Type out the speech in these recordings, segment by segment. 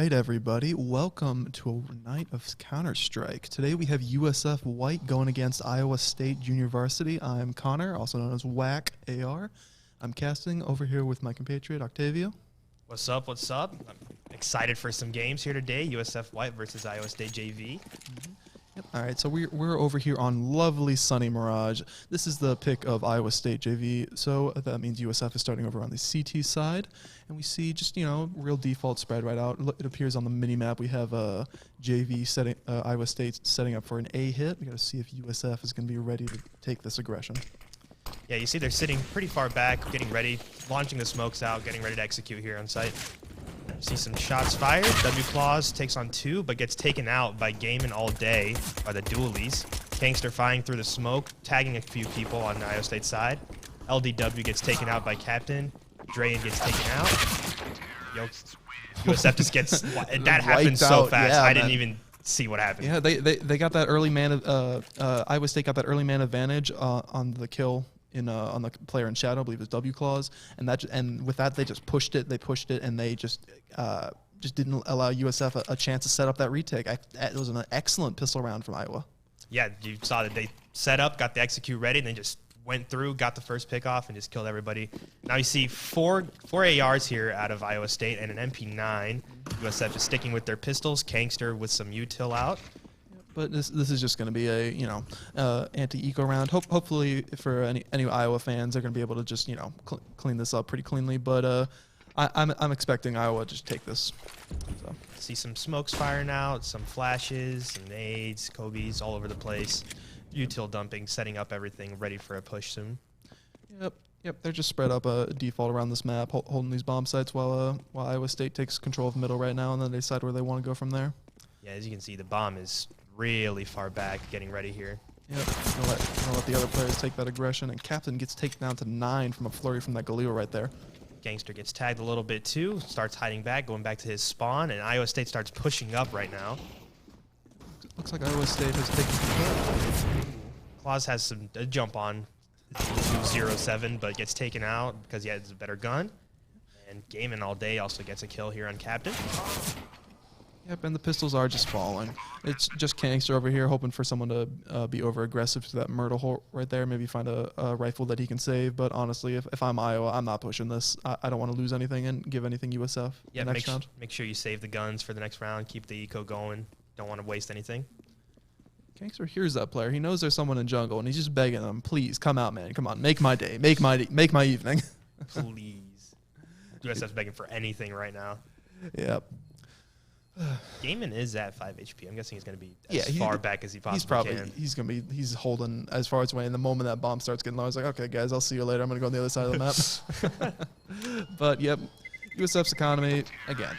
right, everybody. Welcome to a night of Counter-Strike. Today we have USF White going against Iowa State Junior Varsity. I'm Connor, also known as Whack AR. I'm casting over here with my compatriot, Octavio. What's up? What's up? I'm excited for some games here today. USF White versus Iowa State JV. Yep. All right, so we're over here on lovely sunny Mirage. This is the pick of Iowa State JV, so that means USF is starting over on the CT side, and we see just, you know, real default spread right out. It appears on the mini-map we have JV setting, Iowa State setting up for an A hit. We got to see if USF is going to be ready to take this aggression. Yeah, you see they're sitting pretty far back, getting ready, launching the smokes out, getting ready to execute here on site. See some shots fired. W Claws takes on two, but gets taken out by Gaming all day by the dualies. Gangster firing through the smoke, tagging a few people on the Iowa State side. LDW gets taken out by Captain. Drayen gets taken out. USF just gets that happened so fast. Yeah, I didn't even see what happened. Yeah, they got that early man. Iowa State got that early man advantage on the kill. On the player in shadow, I believe it was W Claws, and with that they just pushed it. They pushed it, and they just didn't allow USF a chance to set up that retake. It was an excellent pistol round from Iowa. Yeah, you saw that they set up, got the execute ready, and they just went through, got the first pick off, and just killed everybody. Now you see four ARs here out of Iowa State and an MP9. USF just sticking with their pistols. Kangster with some util out. But this is just going to be a anti-eco round. Hopefully for any Iowa fans, they're going to be able to just clean this up pretty cleanly. But I'm expecting Iowa to just take this. So. See some smokes firing out, some flashes, some nades, Kobe's all over the place. Util dumping, setting up everything, ready for a push soon. Yep. They're just spread up a default around this map, holding these bomb sites while Iowa State takes control of middle right now, and then they decide where they want to go from there. Yeah, as you can see, the bomb is really far back, getting ready here. Yep, gonna let the other players take that aggression, and Captain gets taken down to 9 from a flurry from that Galil right there. Gangster gets tagged a little bit too, starts hiding back, going back to his spawn, and Iowa State starts pushing up right now. Looks like Iowa State has taken control. Claus has a jump on 207, but gets taken out because he has a better gun. And Gaming all day also gets a kill here on Captain. Yep, and the pistols are just falling. It's just Kangster over here hoping for someone to be over-aggressive to that Myrtle hole right there, maybe find a rifle that he can save. But honestly, if I'm Iowa, I'm not pushing this. I don't want to lose anything and give anything USF next round. Make sure you save the guns for the next round. Keep the eco going. Don't want to waste anything. Kangster hears that player. He knows there's someone in jungle, and he's just begging them, please, come out, man. Come on, make my day. Make my evening. Please. USF's begging for anything right now. Yep. Gaming is at 5 HP. I'm guessing he's going to be as far back as he possibly can. He's holding as far as away. And the moment that bomb starts getting low, I was like, okay, guys, I'll see you later. I'm going to go on the other side of the map. But, yep, USF's economy, again,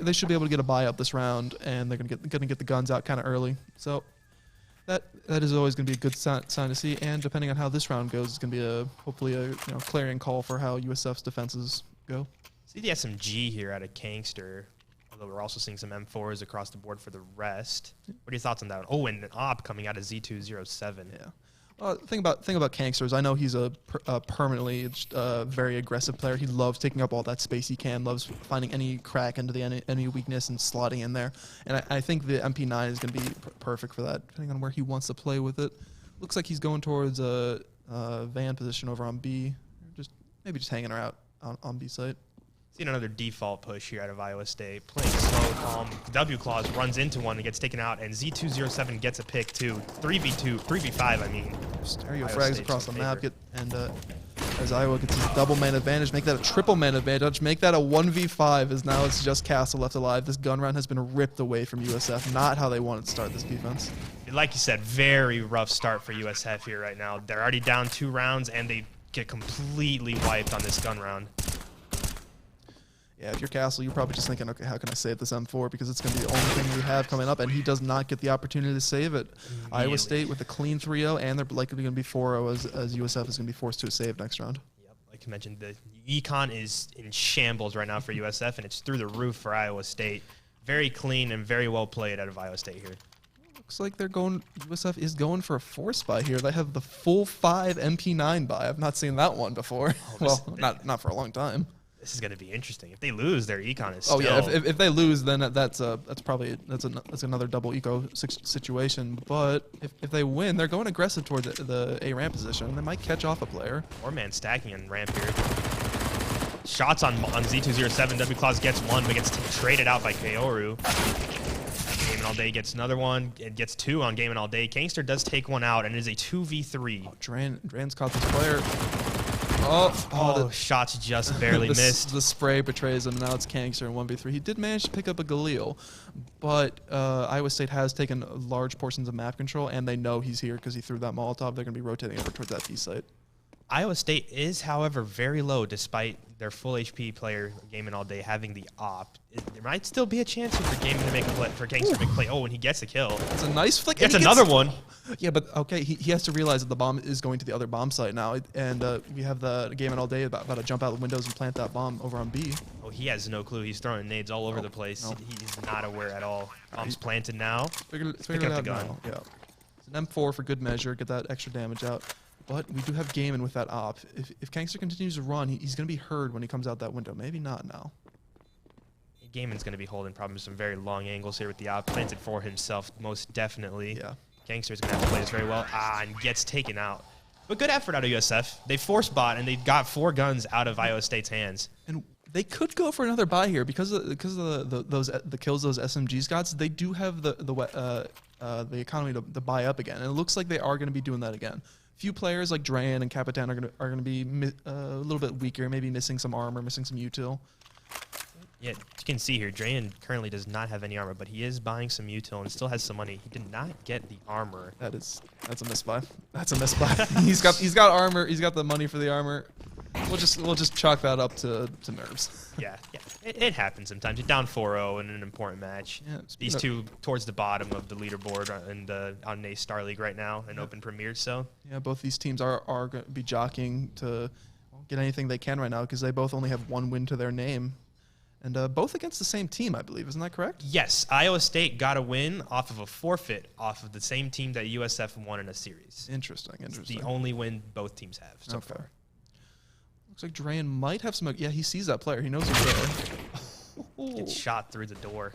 they should be able to get a buy up this round, and they're going to get the guns out kind of early. So that is always going to be a good sign to see. And depending on how this round goes, it's going to be hopefully a clarion call for how USF's defenses go. See the SMG here out of Kangster. Although we're also seeing some M4s across the board for the rest. What are your thoughts on that? Oh, and an AWP coming out of Z207. Yeah. Thing about Kangster is I know he's a permanently very aggressive player. He loves taking up all that space he can, loves finding any crack into the enemy weakness and slotting in there. And I think the MP9 is going to be perfect for that, depending on where he wants to play with it. Looks like he's going towards a van position over on B. Maybe just hanging her out on B site. Seen another default push here out of Iowa State. Playing slow, calm. W Claws runs into one and gets taken out, and Z207 gets a pick too. 3v2, 3v5, I mean. Stereo frags across the map, as Iowa gets his double man advantage, make that a triple man advantage, make that a 1v5, as now it's just Castle left alive. This gun round has been ripped away from USF, not how they wanted to start this defense. Like you said, very rough start for USF here right now. They're already down 2 rounds, and they get completely wiped on this gun round. Yeah, if you're Castle, you're probably just thinking, okay, how can I save this M4? Because it's going to be the only thing we have coming up, and he does not get the opportunity to save it. Iowa State with a clean 3-0, and they're likely going to be 4-0 as USF is going to be forced to a save next round. Yep, like you mentioned, the econ is in shambles right now for USF, and it's through the roof for Iowa State. Very clean and very well played out of Iowa State here. Looks like USF is going for a force buy here. They have the full 5 MP9 buy. I've not seen that one before. Well, not for a long time. This is going to be interesting. If they lose, their econ is Oh still... yeah, if they lose, then that's another double eco situation. But if they win, they're going aggressive toward the A ramp position. They might catch off a player. 4-man stacking on ramp here. Shots on Z207. WClaws gets one, but gets traded out by Kaoru. Gaming All Day gets another one. It gets two on Gaming All Day. Gangster does take one out, and it is a 2v3. Oh, Dran's caught this player. Oh, shots just barely missed. The spray betrays him. Now it's Gangster in 1v3. He did manage to pick up a Galil, but Iowa State has taken large portions of map control, and they know he's here because he threw that Molotov. They're going to be rotating over towards that B site. Iowa State is, however, very low despite their full HP player Gaming All Day having the op. There might still be a chance for Gaming to make a play, for Gangster to make a play. Oh, when he gets a kill. It's a nice flick. Gets another one. Yeah, but okay, he has to realize that the bomb is going to the other bomb site now, and we have the Gaming All Day about to jump out the windows and plant that bomb over on B. Oh, he has no clue. He's throwing nades all over the place. No. He's not aware at all. Bomb's planted now. Figure Pick it up out the gun. now. Yeah, it's an M4 for good measure. Get that extra damage out. But we do have Gaiman with that op. If Gangster continues to run, he's going to be heard when he comes out that window. Maybe not now. Gaiman's going to be holding probably some very long angles here with the op. Planted for himself, most definitely. Yeah. Gangster's going to have to play this very well. And gets taken out. But good effort out of USF. They force bot, and they got 4 guns out of Iowa State's hands. And they could go for another buy here because of the kills those SMGs got. They do have the economy to buy up again, and it looks like they are going to be doing that again. Few players like Dran and Capitan are going to be a little bit weaker, maybe missing some armor, missing some util. Yeah, you can see here, Drayan currently does not have any armor, but he is buying some util and still has some money. He did not get the armor. That's a misbuy. That's a misbuy. he's got armor. He's got the money for the armor. We'll just chalk that up to nerves. Yeah. It happens sometimes. You're down 4-0 in an important match. Yeah, These two towards the bottom of the leaderboard on NACE Star League right now in Open Premier. So yeah, both these teams are going to be jockeying to get anything they can right now because they both only have 1 win to their name, and both against the same team, I believe. Isn't that correct? Yes, Iowa State got a win off of a forfeit off of the same team that USF won in a series. Interesting. It's the only win both teams have so far. Looks like Drayan might have some. Yeah, he sees that player. He knows he's there. Gets shot through the door.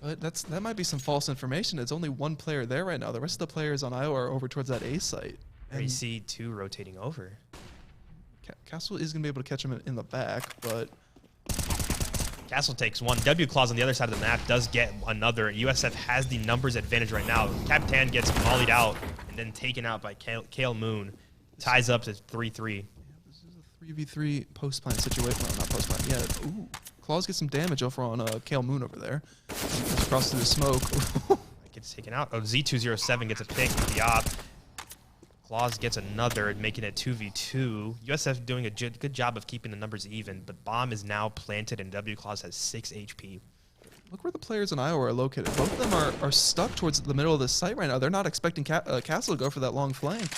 But that might be some false information. It's only 1 player there right now. The rest of the players on Iowa are over towards that A site. And you see 2 rotating over. Castle is going to be able to catch him in the back, but Castle takes 1. WClaws on the other side of the map does get another. USF has the numbers advantage right now. Capitan gets mollied out and then taken out by Kale Moon. Ties up to 3-3. 3v3 post-plant situation. Well, not post-plant. Yeah. Ooh. Claws get some damage over on Kale Moon over there. Comes across through the smoke. Gets taken out. Oh, Z207 gets a pick with the op. Claws gets another, making it 2v2. USF doing a good job of keeping the numbers even, but bomb is now planted and WClaws has 6 HP. Look where the players in Iowa are located. Both of them are stuck towards the middle of the site right now. They're not expecting Castle to go for that long flank.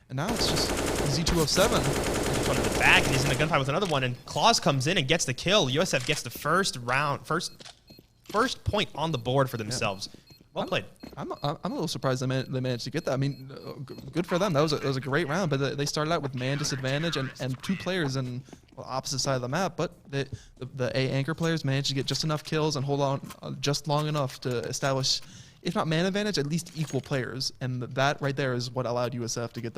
And now it's just Z207. One in the back, and he's in the gunfight with another one, and Claws comes in and gets the kill. USF gets the first point on the board for themselves. Well played. I'm a little surprised they managed to get that. I mean, good for them. That was a great round, but they started out with man disadvantage and 2 players in opposite side of the map. But the A anchor players managed to get just enough kills and hold on just long enough to establish, if not man advantage, at least equal players. And that right there is what allowed USF to get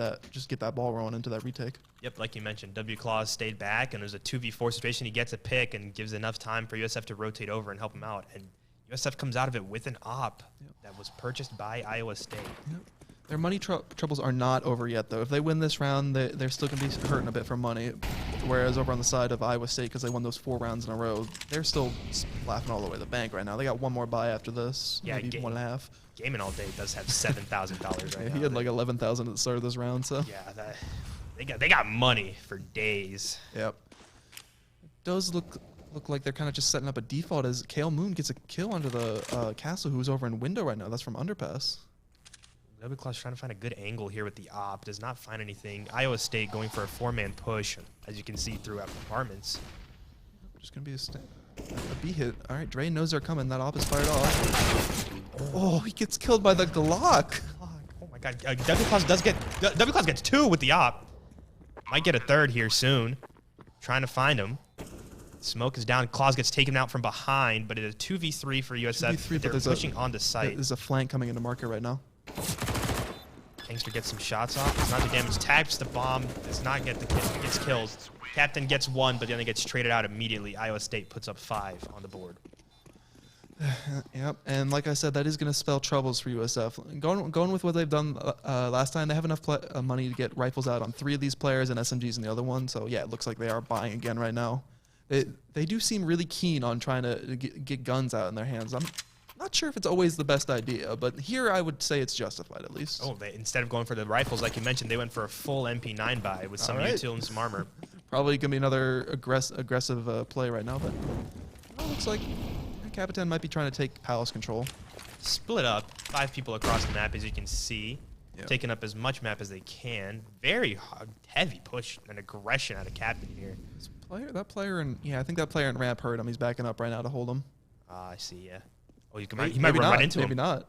that ball rolling into that retake. Yep, like you mentioned, WClaws stayed back, and there's a 2v4 situation. He gets a pick and gives enough time for USF to rotate over and help him out. And USF comes out of it with an op that was purchased by Iowa State. Yep. Their money troubles are not over yet, though. If they win this round, they're still going to be hurting a bit for money. Whereas over on the side of Iowa State, because they won those 4 rounds in a row, they're still laughing all the way to the bank right now. They got 1 more buy after this, maybe 1.5. Gaming All Day does have $7,000 right now. He had like 11,000 at the start of this round, so yeah, they got money for days. Yep. It does look like they're kind of just setting up a default as Kale Moon gets a kill onto the Castle, who's over in window right now. That's from Underpass. WClaws trying to find a good angle here with the op. Does not find anything. Iowa State going for a 4-man push, as you can see throughout apartments. Just going to be a B hit. All right, Dre knows they're coming. That op is fired off. Oh, he gets killed by the Glock. Oh my god. WClaws gets 2 with the op. Might get a 3rd here soon. Trying to find him. Smoke is down. Claus gets taken out from behind, but it is a 2v3 for USF. 2v3, They're but pushing onto site. There's a flank coming into market right now. Gangster gets some shots off. Does not do damage. Taps the bomb. Does not get the kill. Gets killed. Captain gets 1, but then it gets traded out immediately. Iowa State puts up 5 on the board. Yep, and like I said, that is going to spell troubles for USF. Going with what they've done last time, they have enough money to get rifles out on 3 of these players and SMGs in the other one. So yeah, it looks like they are buying again right now. They do seem really keen on trying to get guns out in their hands. I'm not sure if it's always the best idea, but here I would say it's justified at least. Oh, instead of going for the rifles like you mentioned, they went for a full MP9 buy with some util and some armor. Probably going to be another aggressive play right now, but it looks like Capitan might be trying to take Palace control. Split up, 5 people across the map, as you can see. Yep. Taking up as much map as they can. Very heavy push and aggression out of Captain here. That player I think that player in ramp hurt him. He's backing up right now to hold him. I see, yeah. Oh, he might run right into him. Maybe not.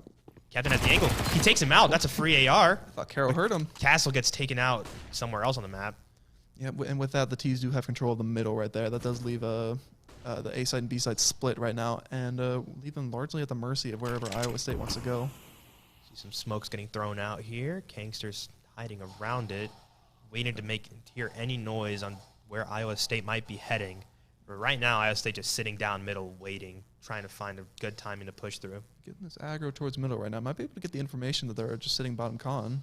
Captain at the angle. He takes him out. That's a free AR. I thought Carroll hurt him. Castle gets taken out somewhere else on the map. Yeah, and with that, the T's do have control of the middle right there. That does leave the A side and B side split right now, and leave them largely at the mercy of wherever Iowa State wants to go. See some smokes getting thrown out here. Gangsters hiding around it, waiting to hear any noise on where Iowa State might be heading. But right now, Iowa State just sitting down middle, waiting, trying to find a good timing to push through. Getting this aggro towards middle right now. Might be able to get the information that they're just sitting bottom con.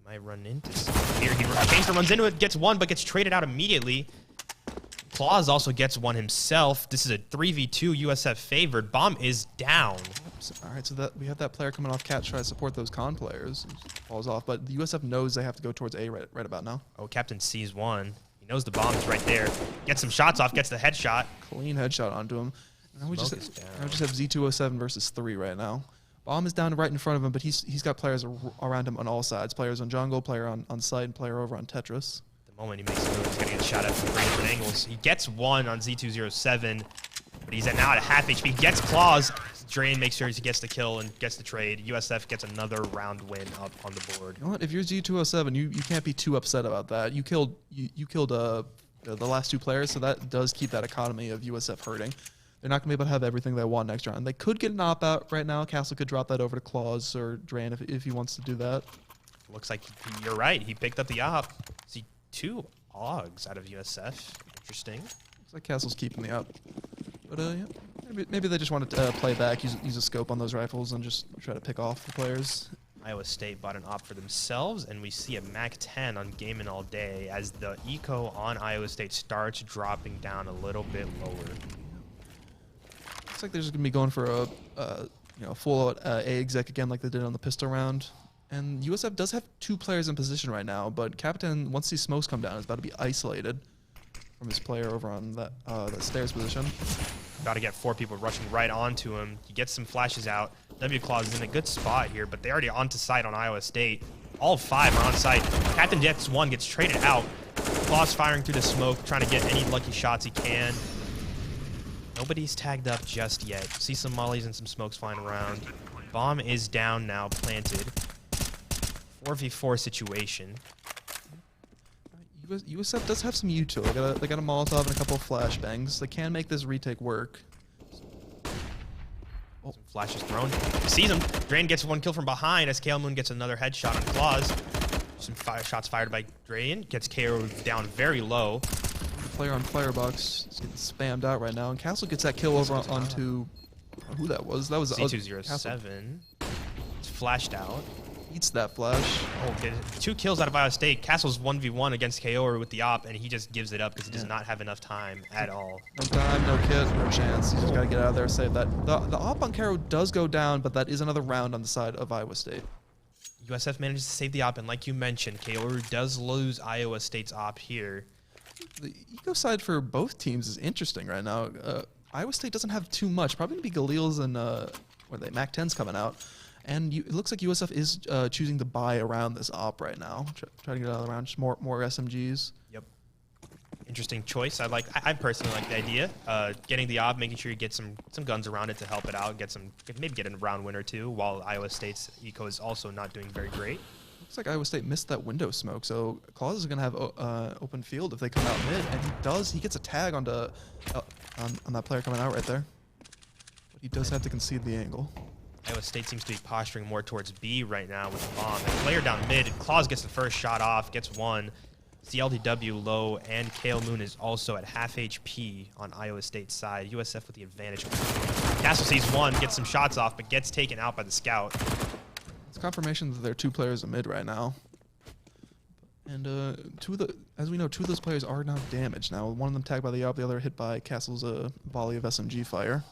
Might run into something here. Gangster runs into it, gets 1, but gets traded out immediately. Claus also gets 1 himself. This is a 3v2 USF favored. Bomb is down. All right, so we have that player coming off catch, try to support those con players. Falls off, but the USF knows they have to go towards A right about now. Oh, Captain sees 1. He knows the bomb is right there. Gets some shots off, gets the headshot. Clean headshot onto him. Now we just have Z207 versus 3 right now. Bomb is down right in front of him, but he's got players around him on all sides. Players on jungle, player on site, and player over on Tetris. The moment he makes a move, he's going to get shot at from 3 different angles. He gets 1 on Z207, but he's now at half HP. Gets Claws. Drain makes sure he gets the kill and gets the trade. USF gets another round win up on the board. You know what? If you're Z207, you can't be too upset about that. You killed the last 2 players, so that does keep that economy of USF hurting. They're not going to be able to have everything they want next round. They could get an op-out right now. Castle could drop that over to Claws or Drain if he wants to do that. Looks like you're right. He picked up the op. See 2 AUGs out of USF. Interesting. Looks like Castle's keeping the op. But yeah, maybe they just want to play back, use a scope on those rifles, and just try to pick off the players. Iowa State bought an op for themselves, and we see a MAC 10 on Gaming All Day as the eco on Iowa State starts dropping down a little bit lower. Looks like they're just gonna be going for a full A exec again, like they did on the pistol round. And USF does have 2 players in position right now, but Captain, once these smokes come down, is about to be isolated from his player over on that stairs position. About to get 4 people rushing right onto him. He gets some flashes out. W-Claws is in a good spot here, but they're already onto site on Iowa State. All 5 are on site. Captain gets 1, gets traded out. Claws firing through the smoke, trying to get any lucky shots he can. Nobody's tagged up just yet. See some mollies and some smokes flying around. Bomb is down now, planted. 4v4 situation. USF does have some util. They got a Molotov and a couple of flashbangs. They can make this retake work. Oh, some flashes thrown. Sees him. Drain gets 1 kill from behind as Kale Moon gets another headshot on Claws. Some shots fired by Drain. Gets KO down very low. Player on Firebox is getting spammed out right now. And Castle gets that kill over onto who that was. That was Z207. It's flashed out. Eats that flash. Oh, okay. 2 kills out of Iowa State. Castle's 1v1 against KO with the op, and he just gives it up because he does not have enough time at all. No time, no kit, no chance. He's just got to get out of there and save that. The op on KO does go down, but that is another round on the side of Iowa State. USF manages to save the op, and like you mentioned, KO does lose Iowa State's op here. The eco side for both teams is interesting right now. Iowa State doesn't have too much. Probably going to be Galil's and MAC 10's coming out. And it looks like USF is choosing to buy around this op right now. Try to get out of the round, just more SMGs. Yep. Interesting choice. I personally like the idea. Getting the op, making sure you get some guns around it to help it out. Maybe get a round win or 2, while Iowa State's eco is also not doing very great. Looks like Iowa State missed that window smoke, so Claus is going to have open field if they come out mid, and he does. He gets a tag onto on that player coming out right there. But he does have to concede the angle. Iowa State seems to be posturing more towards B right now with the bomb. The player down mid, Claus gets the first shot off, gets one. It's the LDW low, and Kale Moon is also at half HP on Iowa State's side. USF with the advantage. Castle sees one, gets some shots off, but gets taken out by the scout. It's confirmation that there are 2 players in mid right now. And as we know, 2 of those players are now damaged now. One of them tagged by the AWP, the other hit by Castle's volley of SMG fire.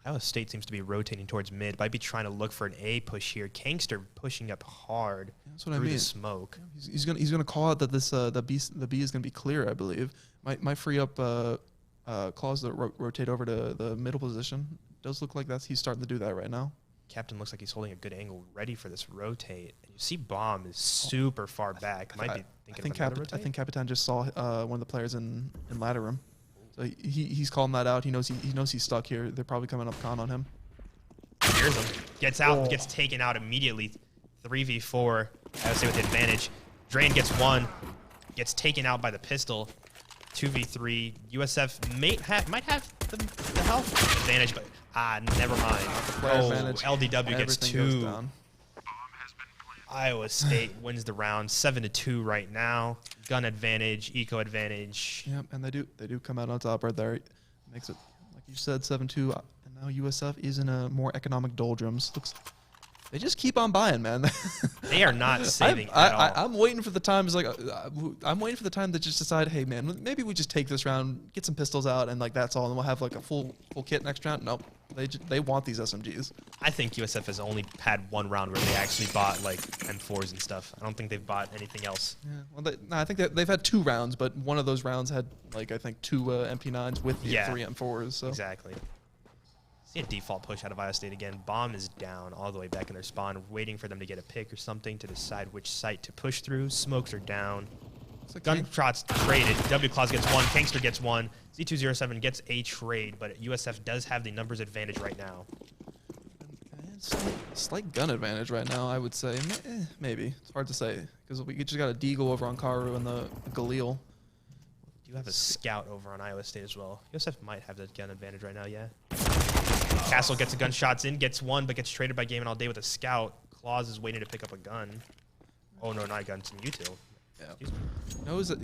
Iowa State seems to be rotating towards mid. Might be trying to look for an A push here. Kangster pushing up hard through the smoke. Yeah, he's gonna call out that this the B is gonna be clear. I believe might free up Claus to rotate over to the middle position. Does look like he's starting to do that right now. Captain looks like he's holding a good angle, ready for this rotate. And you see Bomb is super far back. Might be thinking of another rotate. I think Capitan just saw one of the players in ladder room. So he's calling that out. He knows he's stuck here. They're probably coming up con on him. Here's him. Gets out, gets taken out immediately. 3v4, I would say with the advantage. Drain gets one, gets taken out by the pistol. 2v3. USF might have the health advantage, but never mind. Advantage. LDW gets Everything 2. Iowa State wins the round 7-2 right now. Gun advantage, eco advantage. Yep, and they do come out on top right there. Makes it, like you said, 7-2. And now USF is in a more economic doldrums. They just keep on buying, man. They are not saving at all. I'm waiting for the time. I'm waiting for the time to just decide, hey, man, maybe we just take this round, get some pistols out, and that's all, and we'll have a full kit next round. Nope, they want these SMGs. I think USF has only had one round where they actually bought M4s and stuff. I don't think they've bought anything else. Yeah, well, I think they've had 2 rounds, but one of those rounds had I think 2 MP9s with the 3 M4s. So. Exactly. See a default push out of Iowa State again. Bomb is down all the way back in their spawn, waiting for them to get a pick or something to decide which site to push through. Smokes are down. Gunshots traded. W Claus gets one. Kangster gets one. Z207 gets a trade, but USF does have the numbers advantage right now. Slight gun advantage right now, I would say. Maybe. It's hard to say, because we just got a deagle over on Karu and the Galil. You have a scout over on Iowa State as well. USF might have that gun advantage right now, yeah. Castle gets a gunshots in, gets one, but gets traded by Game and All Day with a scout. Claus is waiting to pick up a gun. Oh no, not a gun, it's an util. Yeah.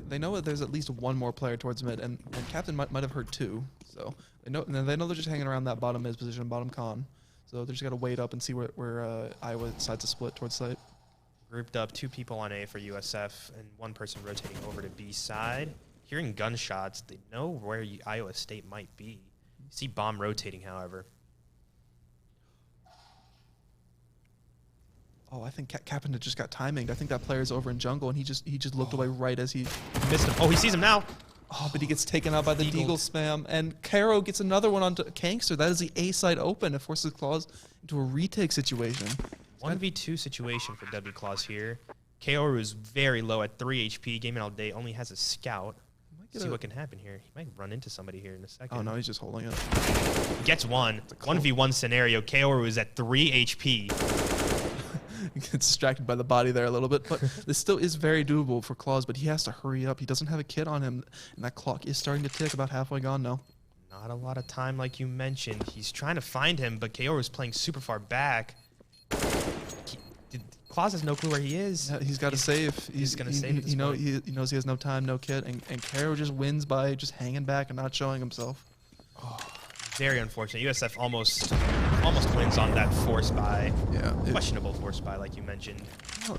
They know that there's at least one more player towards mid, and Captain might have heard 2. So they know they're just hanging around that bottom mid position, bottom con. So they just got to wait up and see where Iowa decides to split towards site. Grouped up 2 people on A for USF, and 1 person rotating over to B side. Hearing gunshots, they know where Iowa State might be. You see Bomb rotating, however. Oh, I think Captain just got timing. I think that player's over in jungle, and he just looked away right as he missed him. Oh, he sees him now. Oh, but he gets taken out by the Deagle spam, and Caro gets another one onto Kangster. That is the A side open. It forces Claus into a retake situation. 1v2 situation for W Claus here. Kaoru is very low at 3 HP. Game and All Day only has a scout. See what can happen here. He might run into somebody here in a second. Oh, no, he's just holding it. Gets one. 1v1 scenario. Kaoru is at 3 HP. Gets distracted by the body there a little bit, but this still is very doable for Claus, but he has to hurry up. He doesn't have a kit on him, and that clock is starting to tick, about halfway gone now. Not a lot of time like you mentioned. He's trying to find him, but Kaoru is playing super far back. Claus has no clue where he is. Yeah, he's got to save. He's going to save at this point. He knows he has no time, no kit, and Caro just wins by just hanging back and not showing himself. Oh, very unfortunate. USF almost wins on that force buy. Yeah, questionable force buy, like you mentioned.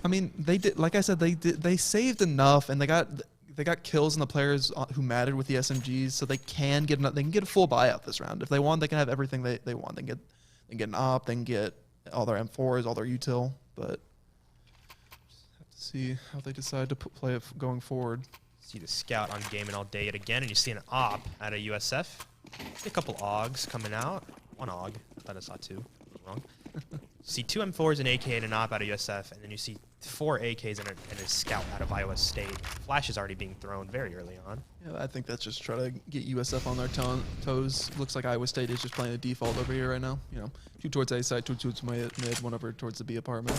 I mean, they did. Like I said, they saved enough, and they got kills on the players who mattered with the SMGs, so they can get a full buyout this round. If they want, they can have everything they want. They can get an op, they can get all their M4s, all their util, but. See how they decide to play it going forward. See the scout on Game and All Day yet again, and you see an op out of USF. See a couple AUGs coming out. 1 AUG. I thought I saw 2. Wrong. See 2 M4s, an AK, and an op out of USF, and then you see 4 AKs and a scout out of Iowa State. Flash is already being thrown very early on. Yeah, I think that's just try to get USF on their toes. Looks like Iowa State is just playing a default over here right now. You know, 2 towards A side, 2 towards mid, 1 over towards the B apartment.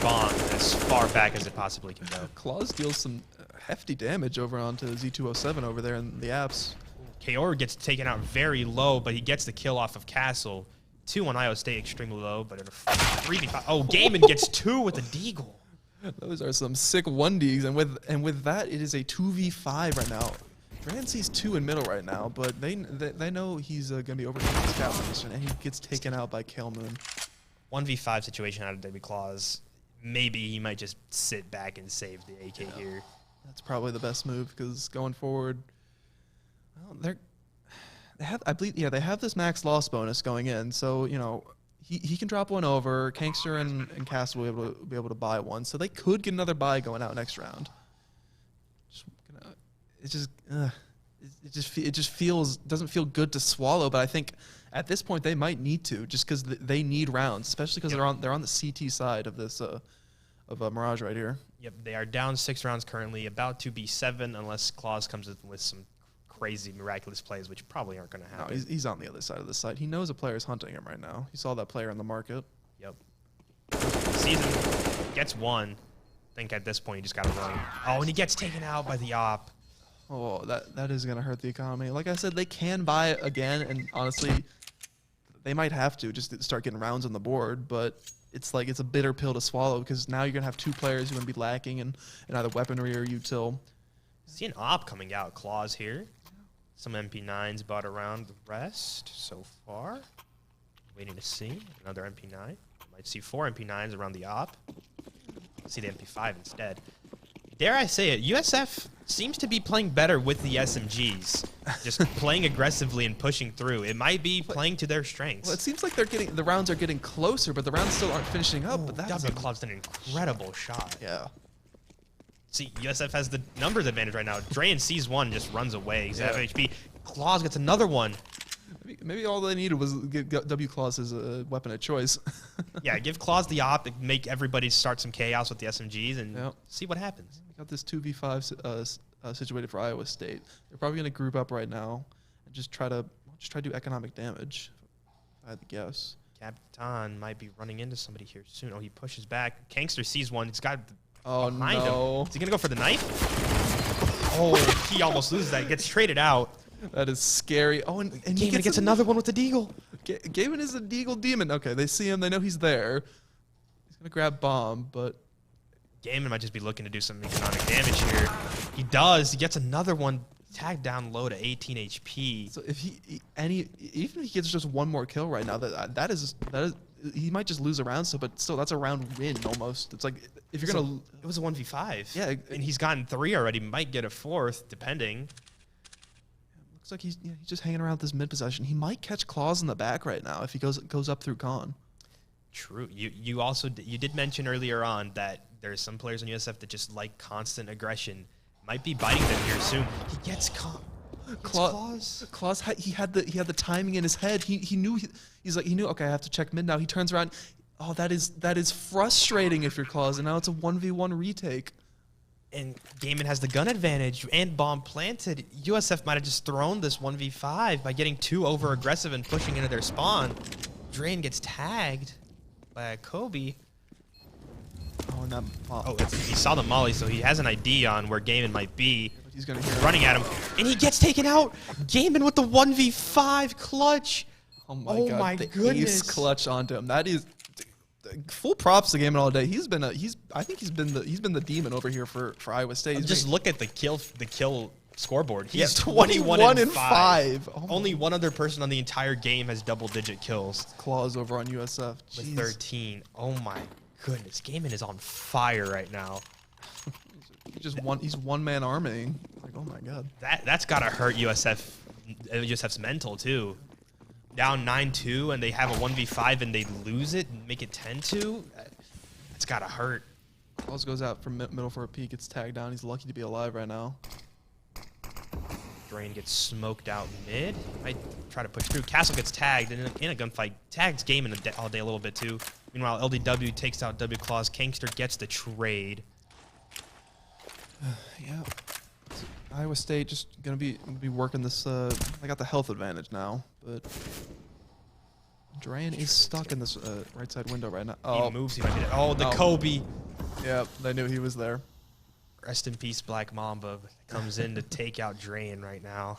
Bomb as far back as it possibly can go. Claus deals some hefty damage over onto Z207 over there in the apps. Kaor gets taken out very low, but he gets the kill off of Castle. 2 on Iowa State, extremely low, but in a 3v5. Oh, Gaiman gets 2 with a deagle. Those are some sick 1Ds, and with that, it is a 2v5 right now. Duran sees 2 in middle right now, but they know he's going to be over the scout position, and he gets taken out by Kale Moon. 1v5 situation out of Debbie Claus. Maybe he might just sit back and save the AK here. That's probably the best move, because going forward, well, they have this max loss bonus going in, so you know he can drop one over. Kankster and Castle will be able to buy one, so they could get another buy going out next round. It just doesn't feel good to swallow, but I think at this point they might need to, just because they need rounds, especially because they're on the CT side of this Mirage right here. Yep, they are down 6 rounds currently, about to be 7 unless Claus comes with some crazy miraculous plays, which probably aren't going to happen. No, he's on the other side of the site. He knows a player's hunting him right now. He saw that player in the market. Yep. Season gets 1. I think at this point you just got to run. Oh, and he gets taken out by the op. Oh, that is going to hurt the economy. Like I said, they can buy it again, and honestly, they might have to just start getting rounds on the board, but it's like it's a bitter pill to swallow, because now you're going to have 2 players who are going to be lacking in either weaponry or util. See an op coming out. Claus here. Some MP9s bought around the rest so far. Waiting to see. Another MP9. Might see 4 MP9s around the op. See the MP5 instead. Dare I say it, USF seems to be playing better with the SMGs. Just playing aggressively and pushing through. It might be playing to their strengths. Well, it seems like the rounds are getting closer, but the rounds still aren't finishing up. But that's Claus did an incredible shot. Yeah. See, USF has the numbers advantage right now. Drayan sees 1, just runs away. He's out of HP. Claus gets another one. Maybe all they needed was give W Claus as a weapon of choice. Yeah, give Claus the op, make everybody start some chaos with the SMGs, and see what happens. We got this 2v5 situated for Iowa State. They're probably going to group up right now and just try to do economic damage, if I had to guess. Capitan might be running into somebody here soon. Oh, he pushes back. Kankster sees 1. He's got behind him. Is he going to go for the knife? Oh, he almost loses that. He gets traded out. That is scary. Oh, and he gets another one with the deagle. Gaiman is a deagle demon. Okay, they see him. They know he's there. He's going to grab bomb, but Gaiman might just be looking to do some economic damage here. He does. He gets another one tagged down low to 18 HP. So if even if he gets just 1 more kill right now, that is he might just lose a round. So, but still, that's a round win almost. It's like if you're gonna. It was a 1v5. Yeah, and he's gotten 3 already. Might get a 4th, depending. Looks like he's just hanging around this mid possession. He might catch Claus in the back right now if he goes up through con. True. You also did mention earlier on that there's some players in USF that just like constant aggression. Might be biting them here soon. He gets Claus. Claus he had the timing in his head. He knew okay, I have to check mid now. He turns around. Oh, that is frustrating if you're Claus, and now it's a 1v1 retake. And Gaiman has the gun advantage and bomb planted. USF might have just thrown this 1v5 by getting too over aggressive and pushing into their spawn. Drain gets tagged by a Kobe. Oh, and that he saw the molly, so he has an ID on where Gaiman might be. He's gonna running at him, and he gets taken out. Gaiman with the 1v5 clutch. Oh my goodness! Ace clutch onto him. That is full props to Gaiman all day. I think he's been the demon over here for Iowa State. Just look at the kill scoreboard. He's 21 and 5. Oh, only one other person on the entire game has double-digit kills. Claus over on USF with 13. Oh my goodness, Gaiman is on fire right now. He's one-man arming. Like, oh my god. That's gotta hurt USF's mental too. Down 9-2 and they have a 1v5 and they lose it and make it 10-2. It's gotta hurt. Claus goes out from middle for a peek. Gets tagged down. He's lucky to be alive right now. Drain gets smoked out mid. Might try to push through. Castle gets tagged in a gunfight. Tags game all day a little bit too. Meanwhile, LDW takes out W Claws. Kangster gets the trade. Yeah. Iowa State just gonna be working this. They got the health advantage now, but Drayan is stuck in this right side window right now. He moves. He might get it. Oh, the Kobe. Yeah, they knew he was there. Rest in peace, Black Mamba comes in to take out Drayan right now.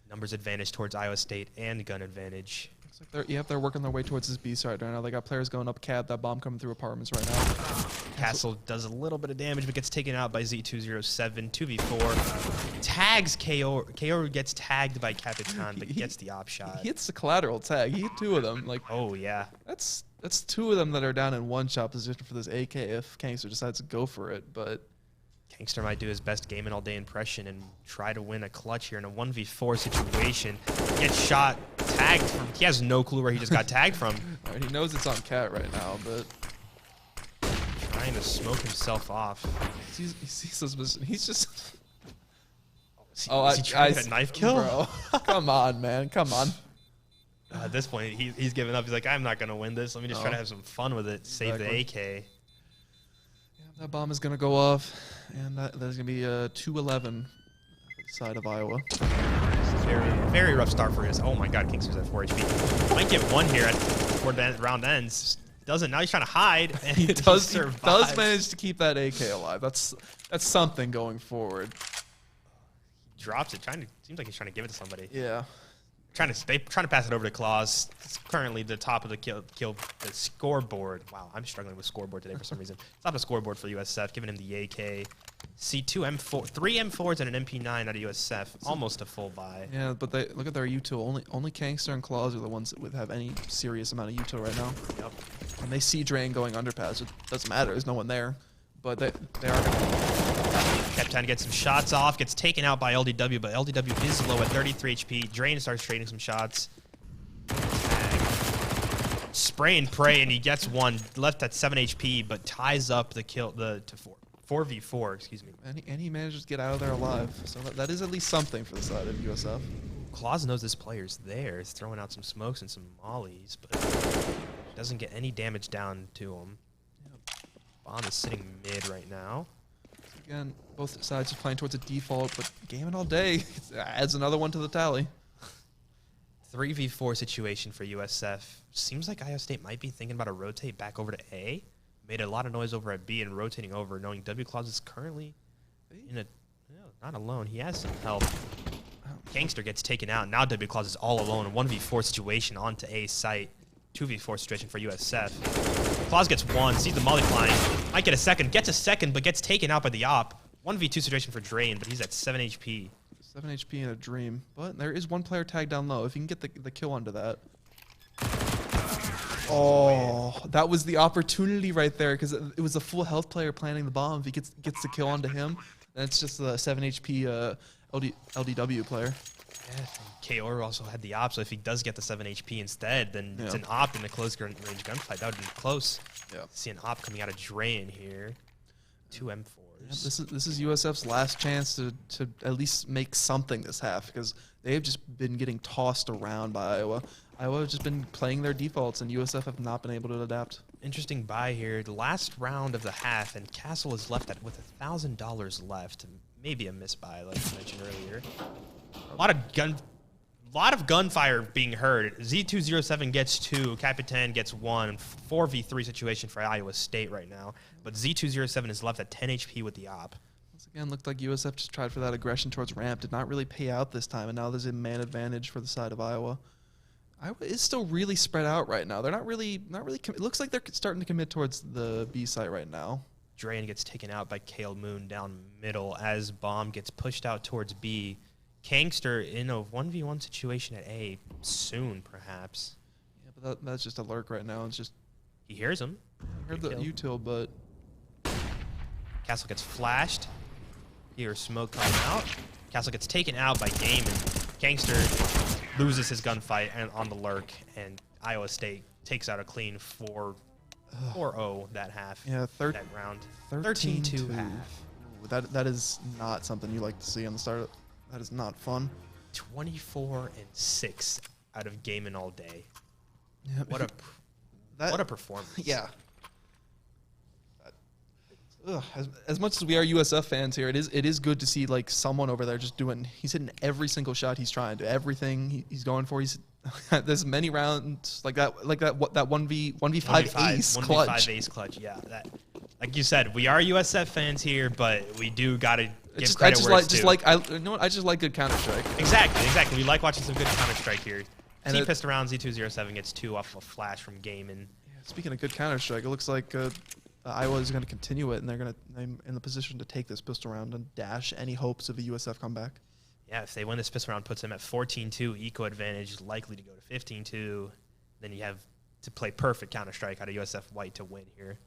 Numbers advantage towards Iowa State and gun advantage. Looks like they're working their way towards this B side right now. They got players going up cab. That bomb coming through apartments right now. Castle does a little bit of damage, but gets taken out by Z207. 2v4. Tags KO. KO gets tagged by Capitan, but gets the op shot. He hits the collateral tag. He hit 2 of them. Like, oh yeah. That's 2 of them that are down in one shot position for this AK if Kangster decides to go for it. But Kangster might do his best gaming all day impression and try to win a clutch here in a 1v4 situation. Gets shot, tagged from. He has no clue where he just got tagged from. He knows it's on Cat right now, but trying to smoke himself off. He sees this position. He's just. Is he trying to knife kill? Bro, come on, man, come on. At this point, he's giving up. He's like, I'm not gonna win this. Let me just try to have some fun with it. Save the AK. Yeah, that bomb is gonna go off, and there's gonna be a 2-11 on the side of Iowa. Very, very rough start for us. Oh my God, Kingster's at 4 HP. Might get one here before the round ends. Doesn't. Now he's trying to hide. And he does manage to keep that AK alive. That's something going forward. He drops it. Seems like he's trying to give it to somebody. Yeah. Trying to pass it over to Claus. It's currently the top of the the scoreboard. Wow, I'm struggling with scoreboard today for some reason. Top of the scoreboard for USF, giving him the AK. C2 M4, 3 M4s and an MP9 out of USF, almost a full buy. Yeah, but they look at their util. Only Kangster and Claus are the ones that would have any serious amount of util right now. Yep. And they see Drain going underpass. It doesn't matter. There's no one there. But they are. Capitan gets some shots off, gets taken out by LDW, but LDW is low at 33 HP. Drain starts trading some shots. Spray and pray, and he gets one left at 7 HP, but ties up the kill to 4v4. Excuse me. And he manages to get out of there alive. So that is at least something for the side of USF. Claus knows this player's there. He's throwing out some smokes and some mollies, but doesn't get any damage down to him. Bomb is sitting mid right now. Again, both sides are playing towards a default, but gaming all day adds another one to the tally. 3v4 situation for USF. Seems like Iowa State might be thinking about a rotate back over to A. Made a lot of noise over at B and rotating over, knowing W Claus is currently in a not alone. He has some help. Gangster gets taken out. Now W Claus is all alone. A 1v4 situation onto A site. 2v4 situation for USF. Claus gets one, sees the molly flying, might get a second, gets a second, but gets taken out by the op. 1v2 situation for Drain, but he's at 7 HP. 7 HP in a dream. But there is one player tagged down low. If you can get the kill onto that. Oh, that was the opportunity right there, because it was a full health player planting the bomb. If he gets the kill onto him, then it's just the 7 HP LDW player. Yeah, KO also had the op, so if he does get the 7 HP instead, then it's an op in the close range gunfight. That would be close. Yeah. See an op coming out of Drain here. 2 M4s. Yeah, this is USF's last chance to at least make something this half, because they've just been getting tossed around by Iowa. Iowa has just been playing their defaults, and USF have not been able to adapt. Interesting buy here. The last round of the half, and Castle is left with $1,000 left. Maybe a misbuy, like I mentioned earlier. A lot of gunfire being heard. Z207 gets 2, Capitan gets 1. 4v3 situation for Iowa State right now. But Z207 is left at 10 HP with the op. Once again, looked like USF just tried for that aggression towards ramp. Did not really pay out this time, and now there's a man advantage for the side of Iowa. Iowa is still really spread out right now. They're not really. It looks like they're starting to commit towards the B site right now. Drain gets taken out by Kale Moon down middle as Bomb gets pushed out towards B. Kangster in a 1v1 situation at A soon, perhaps. Yeah, but that's just a lurk right now. It's just he hears him. I heard the util, but Castle gets flashed. Here's smoke coming out. Castle gets taken out by Game, and Kangster loses his gunfight and on the lurk, and Iowa State takes out a clean 4-0 that half. Yeah, that round. 13-2 half. Ooh, that is not something you like to see on the start. That is not fun. 24-6 out of gaming all day. Yeah, What a performance. Yeah. Ugh, as much as we are USF fans here, it is good to see like someone over there just he's hitting every single shot he's trying to, everything he's going for. He's there's many rounds like that 1v5 ace clutch. 1v5 ace clutch, yeah. That, like you said, we are USF fans here, but we do gotta give credit where it's due. I just like good Counter-Strike. Exactly. We like watching some good Counter-Strike here. And T-pissed around, Z207 gets 2 off a flash from Game. And speaking of good Counter-Strike, it looks like Iowa is going to continue it, and they're in the position to take this pistol round and dash any hopes of a USF comeback. Yeah, if they win this pistol round, puts them at 14-2, eco advantage, likely to go to 15-2. Then you have to play perfect Counter-Strike out of USF White to win here.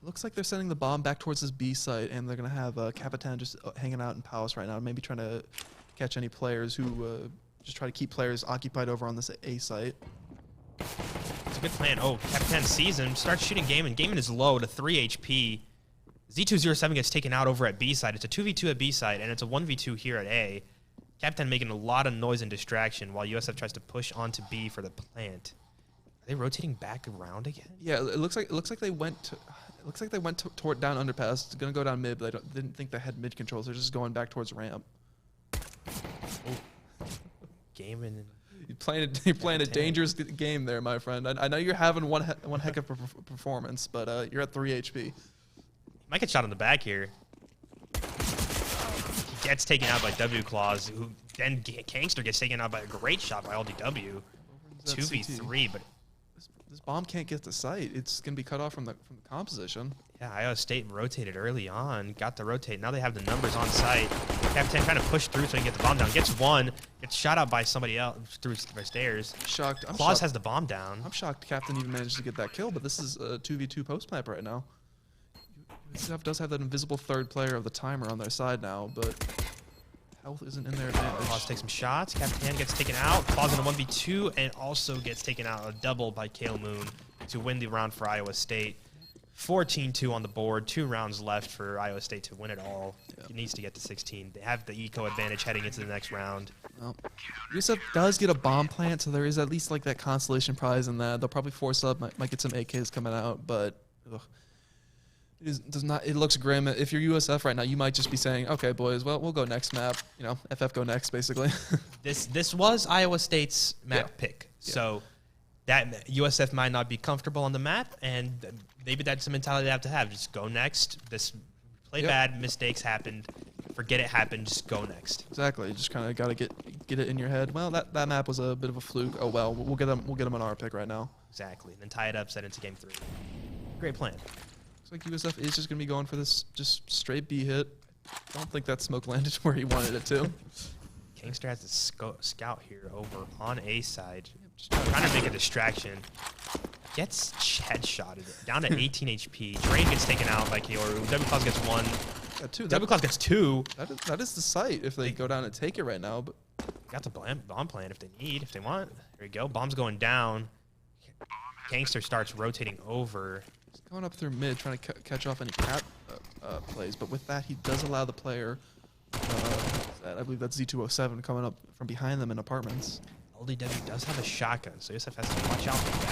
Looks like they're sending the bomb back towards this B site, and they're going to have Capitan just hanging out in Palace right now, maybe trying to catch any players who just try to keep players occupied over on this A site. It's a good plan. Oh, Capitan sees him, starts shooting Gaiman. Gaiman is low to 3 HP. Z207 gets taken out over at B side. It's a 2v2 at B side, and it's a 1v2 here at A. Capitan making a lot of noise and distraction while USF tries to push onto B for the plant. Are they rotating back around again? Yeah, it looks like they went toward down underpass. It's gonna go down mid, but didn't think they had mid controls. They're just going back towards ramp. Oh. Gaiman. You're playing a dangerous game there, my friend. I know you're having one heck of a performance, but you're at 3 HP. Might get shot in the back here. He gets taken out by W Claws, who then Gangster gets taken out by a great shot by LDW. 2v3, but this bomb can't get to site. It's gonna be cut off from the composition. Yeah, Iowa State rotated early on, got to rotate. Now they have the numbers on site. Capitan trying to push through so he can get the bomb down. Gets one, gets shot out by somebody else through the stairs. Shocked. Claus has the bomb down. I'm shocked Captain even managed to get that kill, but this is a 2v2 post plant right now. USF does have that invisible third player of the timer on their side now, but health isn't in their advantage. Claus takes some shots. Capitan gets taken out. Claus in a 1v2 and also gets taken out. A double by Kale Moon to win the round for Iowa State. 14-2 on the board. 2 rounds left for Iowa State to win it all. Yep. It needs to get to 16. They have the eco advantage heading into the next round. Well, USF does get a bomb plant, so there is at least like that consolation prize in that. They'll probably force up, might get some AKs coming out, but ugh. It looks grim. If you're USF right now, you might just be saying, "Okay, boys, well, we'll go next map. You know, FF go next, basically." This was Iowa State's map pick, so that USF might not be comfortable on the map, and maybe that's the mentality they have to have. Just go next. This play bad, mistakes happened. Forget it happened. Just go next. Exactly. You just kind of got to get it in your head. Well, that map was a bit of a fluke. Oh well, we'll get them on our pick right now. Exactly. And then tie it up, set into game 3. Great plan. Looks like USF is just gonna be going for this just straight B hit. I don't think that smoke landed where he wanted it to. Kingster has the scout here over on A side. Just trying to make a distraction. Gets headshotted. Down to 18 HP. Drain gets taken out by Kyoru. W Claus gets 1. W Claus gets 2. That is the site if they go down and take it right now. But got the bomb plan if they need, if they want. There you go. Bomb's going down. Gangster starts rotating over. He's going up through mid, trying to catch off any cap plays. But with that, he does allow the player, I believe that's Z207, coming up from behind them in apartments. LDW does have a shotgun, so USF has to watch out for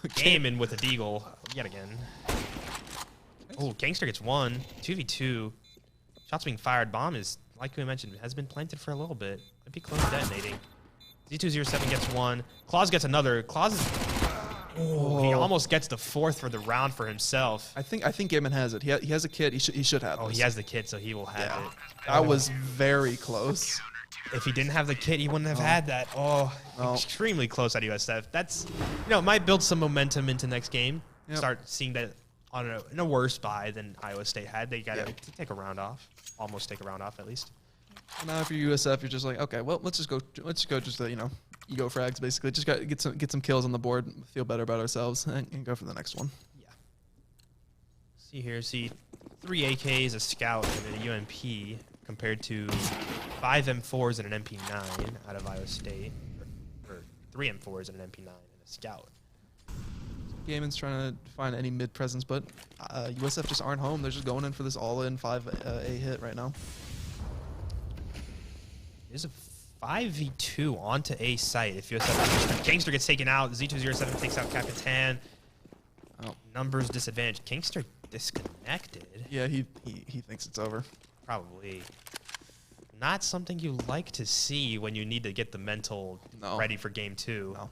that. Gaiman with a deagle yet again. Oh, Gangster gets 1. 2v2. Shots being fired. Bomb is, like we mentioned, has been planted for a little bit. Might be close to detonating. Z207 gets 1. Claus gets another. Claus is... Oh, he almost gets the 4th for the round for himself. I think Gaiman has it. He has a kit. He should have Oh, this. he has the kit, so he will have it. That was very close. If he didn't have the kit, he wouldn't have had that. Oh, extremely close at USF. That's, might build some momentum into next game. Yep. Start seeing that in a worse buy than Iowa State had. They got to take a round off. Almost take a round off, at least. Now, if you're USF, you're just like, okay, well, let's just go just ego frags, basically. Just got to get some kills on the board, feel better about ourselves, and go for the next one. Yeah. See here, 3 AKs, a scout, and a UMP compared to 5 M4s and an MP9 out of Iowa State, or 3 M4s and an MP9 and a scout. Gaiman's trying to find any mid presence, but USF just aren't home. They're just going in for this all-in 5A hit right now. There's a 5v2 onto A site. If USF Kingster gets taken out, Z207 takes out Capitan. Oh. Numbers disadvantage. Kingster disconnected. Yeah, he thinks it's over. Probably. Not something you like to see when you need to get the mental ready for game 2. No.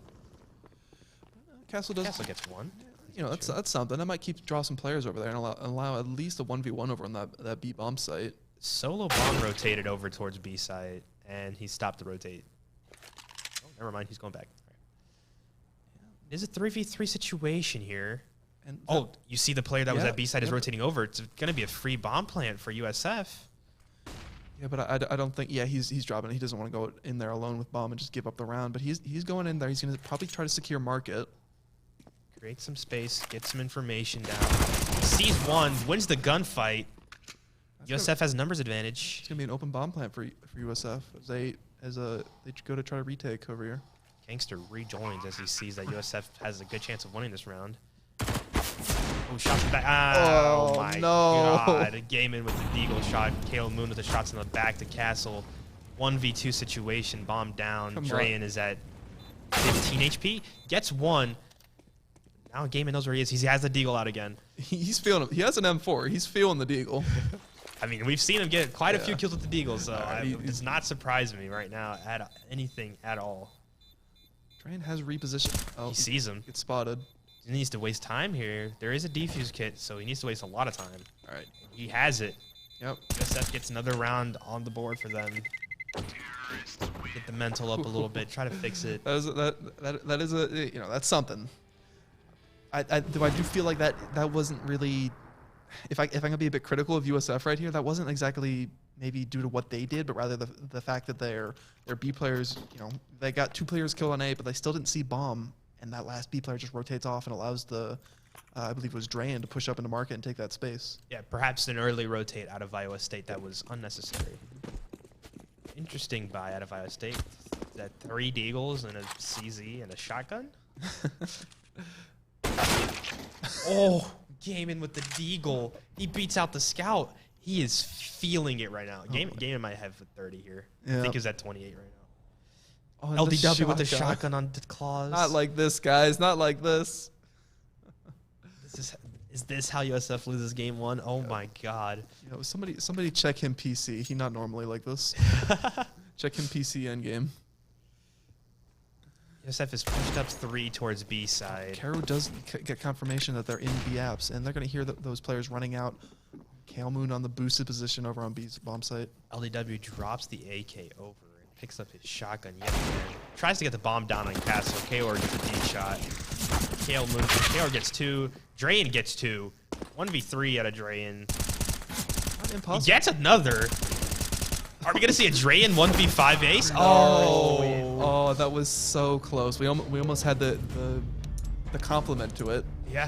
Castle gets one. You know, that's something. That might draw some players over there and allow at least a 1v1 over on that B bomb site. Solo bomb rotated over towards B site, and he stopped the rotate. Oh, never mind. He's going back. Right. It is a 3v3 situation here. And you see the player that was at B side is rotating over. It's going to be a free bomb plant for USF. Yeah, but I don't think. Yeah, he's dropping it. He doesn't want to go in there alone with bomb and just give up the round. But he's going in there. He's going to probably try to secure market. Create some space, get some information down. He sees one, wins the gunfight. USF has numbers advantage. It's gonna be an open bomb plant for USF as they go to try to retake over here. Gangster rejoins as he sees that USF has a good chance of winning this round. Oh, shots back. Oh my god. A game in with the Deagle shot. Kale Moon with the shots in the back to Castle. 1v2 situation, bomb down. Drayen is at 15 HP. Gets one. Now Gaiman knows where he is. He has the Deagle out again. He's feeling it. He has an M4. He's feeling the Deagle. I mean, we've seen him get quite a few kills with the Deagle, so it does not surprise me right now at anything at all. Drayen has repositioned. Oh, he sees him. Gets spotted. He needs to waste time here. There is a defuse kit, so he needs to waste a lot of time. All right. He has it. Yep. USF gets another round on the board for them. Get the mental up a little bit. Try to fix it. That is that's something. I do feel like that wasn't really, if I'm gonna be a bit critical of USF right here, that wasn't exactly maybe due to what they did, but rather the fact that their B players, they got 2 players killed on A, but they still didn't see bomb, and that last B player just rotates off and allows the I believe it was Drayen to push up into market and take that space. Yeah, perhaps an early rotate out of Iowa State that was unnecessary. Interesting buy out of Iowa State. That 3 Deagles and a CZ and a shotgun. Oh, Gaiman with the Deagle. He beats out the scout. He is feeling it right now. Gaiman might have a 30 here. Yeah. I think he's at 28 right now. Oh, LDW with the shotgun on the claws. Not like this, guys. Not like this. Is this how USF loses game 1? Oh my god. Somebody check him PC. He not normally like this. Check him PC endgame. USF is pushed up 3 towards B side. Caro does get confirmation that they're in B apps, and they're going to hear those players running out. Kale Moon on the boosted position over on B's bomb site. LDW drops the AK over and picks up his shotgun yet again. Tries to get the bomb down on Castle. KOR gets a D shot. Kale Moon. KOR gets 2. Drayen gets 2. 1v3 out of Drayen. Not impossible. He gets another. Are we going to see a Drayen 1v5 ace? Oh, that was so close. We almost had the compliment to it. Yeah.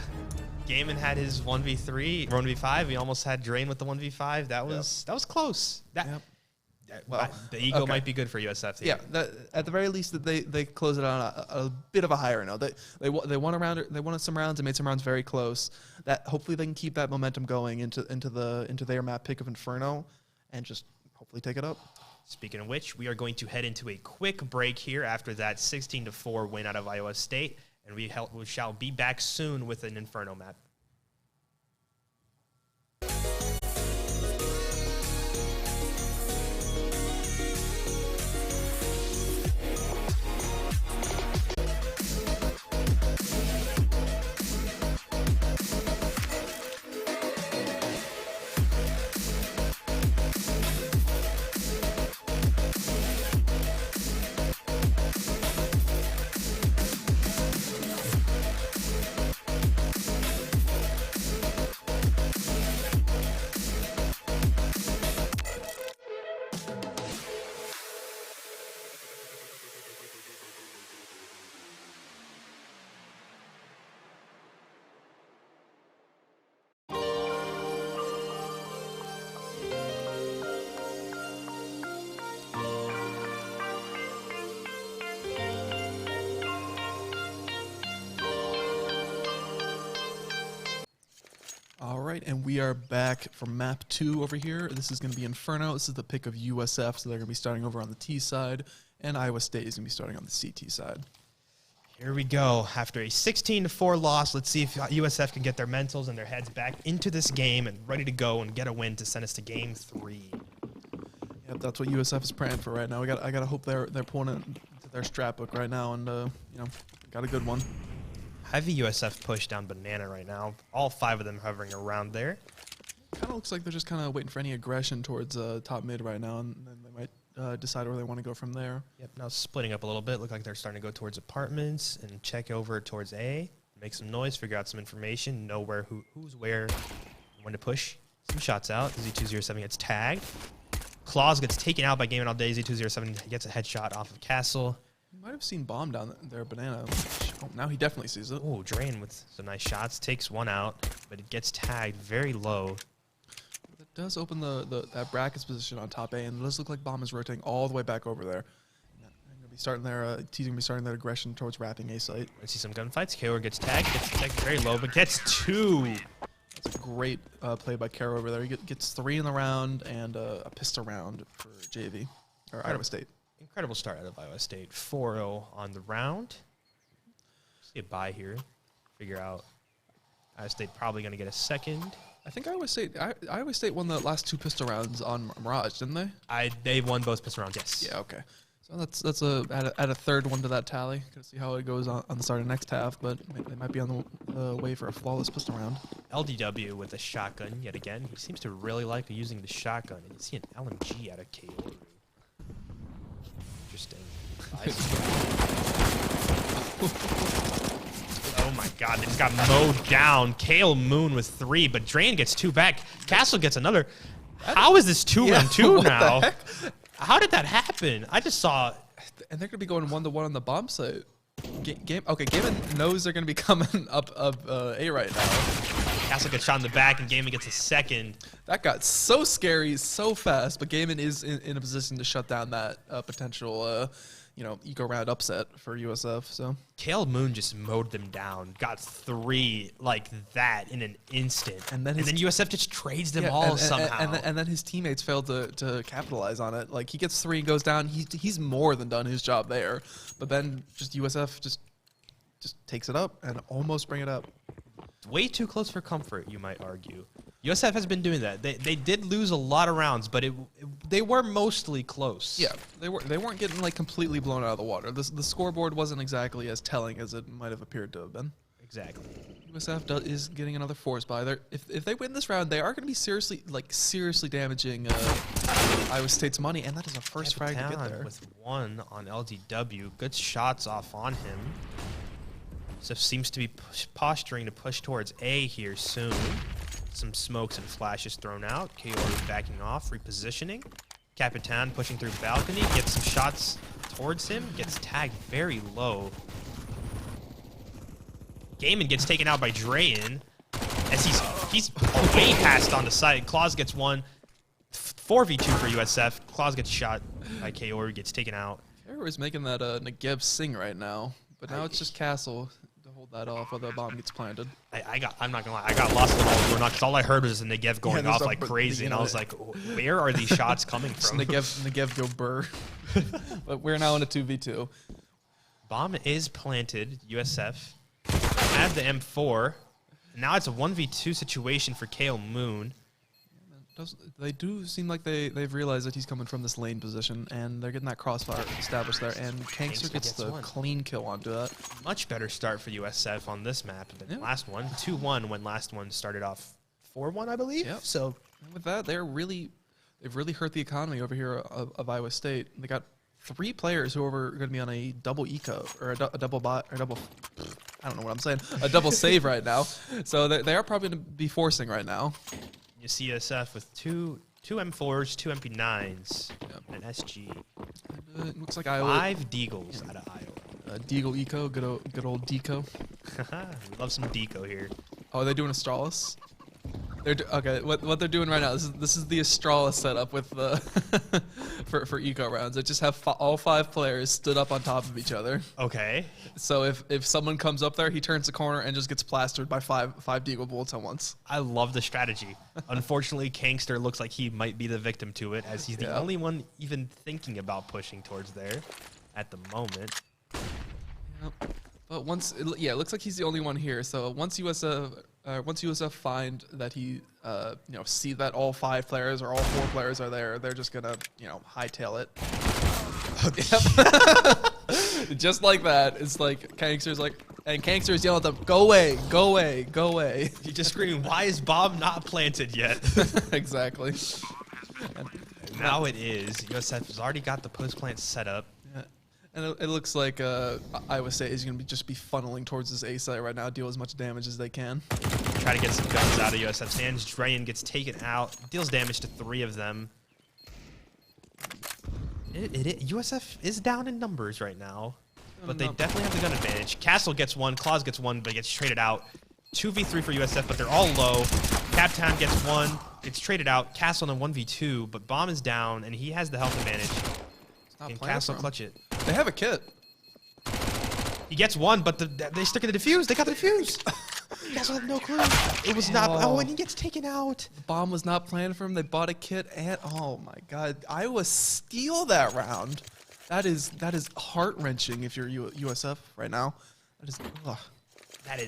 Gaiman had his 1v3, 1v5. We almost had Drayen with the 1v5. That was close. The ego might be good for USF. Here. Yeah, at the very least, that they close it on a bit of a higher note. They won a round. They won some rounds and made some rounds very close. That hopefully they can keep that momentum going into their map pick of Inferno, and just hopefully take it up. Speaking of which, we are going to head into a quick break here after that 16-4 win out of Iowa State, and we shall be back soon with an Inferno map. All right, and we are back for map 2 over here. This is going to be Inferno. This is the pick of USF, so they're going to be starting over on the T side. And Iowa State is going to be starting on the CT side. Here we go. After a 16-4 loss, let's see if USF can get their mentals and their heads back into this game and ready to go and get a win to send us to Game 3. Yep, that's what USF is praying for right now. I gotta hope they're pulling it into their strap book right now, and got a good one. Heavy USF push down banana right now. All 5 of them hovering around there. Kind of looks like they're just kind of waiting for any aggression towards top mid right now, and then they might decide where they want to go from there. Yep, now splitting up a little bit. Look like they're starting to go towards apartments and check over towards A. Make some noise, figure out some information, know where who's where, when to push. Some shots out. Z207 gets tagged. Claus gets taken out by Gaming All Day. Z207 gets a headshot off of Castle. You might have seen bomb down there, banana. Oh, now he definitely sees it. Oh, Drain with some nice shots. Takes one out, but it gets tagged very low. It does open that brackets position on top A, and it does look like bomb is rotating all the way back over there. They're going to be starting their T's going to be starting their aggression towards wrapping A site. Let's see some gunfights. KO gets tagged very low, but gets 2. That's a great play by Kara over there. He gets 3 in the round and a pistol round for JV or Iowa State. Incredible start out of Iowa State. 4-0 on the round. See a bye here. Figure out Iowa State probably going to get a second. I think Iowa State won the last 2 pistol rounds on Mirage, didn't they? They won both pistol rounds, yes. Yeah, okay. So that's add a third one to that tally. Gonna see how it goes on the start of next half, but they might be on the way for a flawless pistol round. LDW with a shotgun yet again. He seems to really like using the shotgun. And you see an LMG out of KO. Interesting. Oh my god, they just got mowed down. Kale Moon with 3, but Drain gets 2 back. Castle gets another. How is this 2-on-2 now? How did that happen? I just saw. And they're going to be going 1-to-1 on the bomb site. Gaiman knows they're going to be coming up A right now. Castle gets shot in the back, and Gaiman gets a second. That got so scary so fast, but Gaiman is in a position to shut down that potential, eco round upset for USF. So Kale Moon just mowed them down, got 3 like that in an instant, and then USF just trades them all somehow. And then his teammates failed to capitalize on it. Like he gets 3 and goes down. He's more than done his job there, but then just USF just takes it up and almost bring it up. Way too close for comfort, you might argue. USF has been doing that. They did lose a lot of rounds, but they were mostly close. Yeah, they weren't getting like completely blown out of the water. The scoreboard wasn't exactly as telling as it might have appeared to have been. Exactly. USF is getting another force buy. If they win this round, they are going to be seriously damaging Iowa State's money, and that is a first frag to get there. With 1 on LDW, good shots off on him. So seems to be posturing to push towards A here soon. Some smokes and flashes thrown out. KO backing off, repositioning. Capitan pushing through balcony, gets some shots towards him, gets tagged very low. Gaiman gets taken out by Drayen as he's way past on the site. Claus gets 1. 4v2 for USF. Claus gets shot by KO, gets taken out. Kara is making that Negev sing right now, but now it's just Castle to hold that off while the bomb gets planted. I'm not gonna lie, I got lost in all the because all I heard was the Negev going off like crazy, and I was like, where are these shots coming from? Negev go burr. But we're now in a 2v2. Bomb is planted. USF have the M4. Now it's a 1v2 situation for Kale Moon. They do seem like they've realized that he's coming from this lane position, and they're getting that crossfire established there, and Kankster gets the clean kill onto that. Much better start for USF on this map than the last one. 2-1 when last one started off 4-1, I believe. Yep. So with that, they've really hurt the economy over here of Iowa State. They got 3 players who are going to be on a double eco or a double bot or double. I don't know what I'm saying. A double save right now. So they are probably going to be forcing right now. You see USF with two M4s, 2 MP9s, and an SG. It looks like Iowa. 5 Deagles out of Iowa. Deagle Eco, good old Deco. We love some Deco here. Oh, are they doing Astralis? Okay, what they're doing right now, this is the Astralis setup with the for eco rounds. They just have all 5 players stood up on top of each other. Okay. So if someone comes up there, he turns the corner and just gets plastered by five Deagle bullets at once. I love the strategy. Unfortunately, Kankster looks like he might be the victim to it, as he's the only one even thinking about pushing towards there. at the moment. Yep. But it looks like he's the only one here. So once USF find that he, see that all 5 players or all 4 players are there, they're just gonna, hightail it. Yep. Just like that. It's like Kankster's and Kankster's yelling at them, "Go away, go away, go away." You're just screaming, "Why is bomb not planted yet?" Exactly. And now it is. USF has already got the post plant set up. And it looks like Iowa State is going to just be funneling towards this A site right now, deal as much damage as they can. Try to get some guns out of USF's hands. Drayan gets taken out, deals damage to 3 of them. USF is down in numbers right now, but they definitely have the gun advantage. Castle gets 1, Claus gets 1, but gets traded out. 2v3 for USF, but they're all low. Captown gets 1, gets traded out. Castle in a 1v2, but Bomb is down, and he has the health advantage. Can Castle clutch it? They have a kit. He gets 1, but they stick in the defuse. They got the defuse. Castle had no clue. It was not. Oh, and he gets taken out. The bomb was not planned for him. They bought a kit, and oh my God, Iowa steal that round. That is heart wrenching if you're USF right now. That is. Ugh.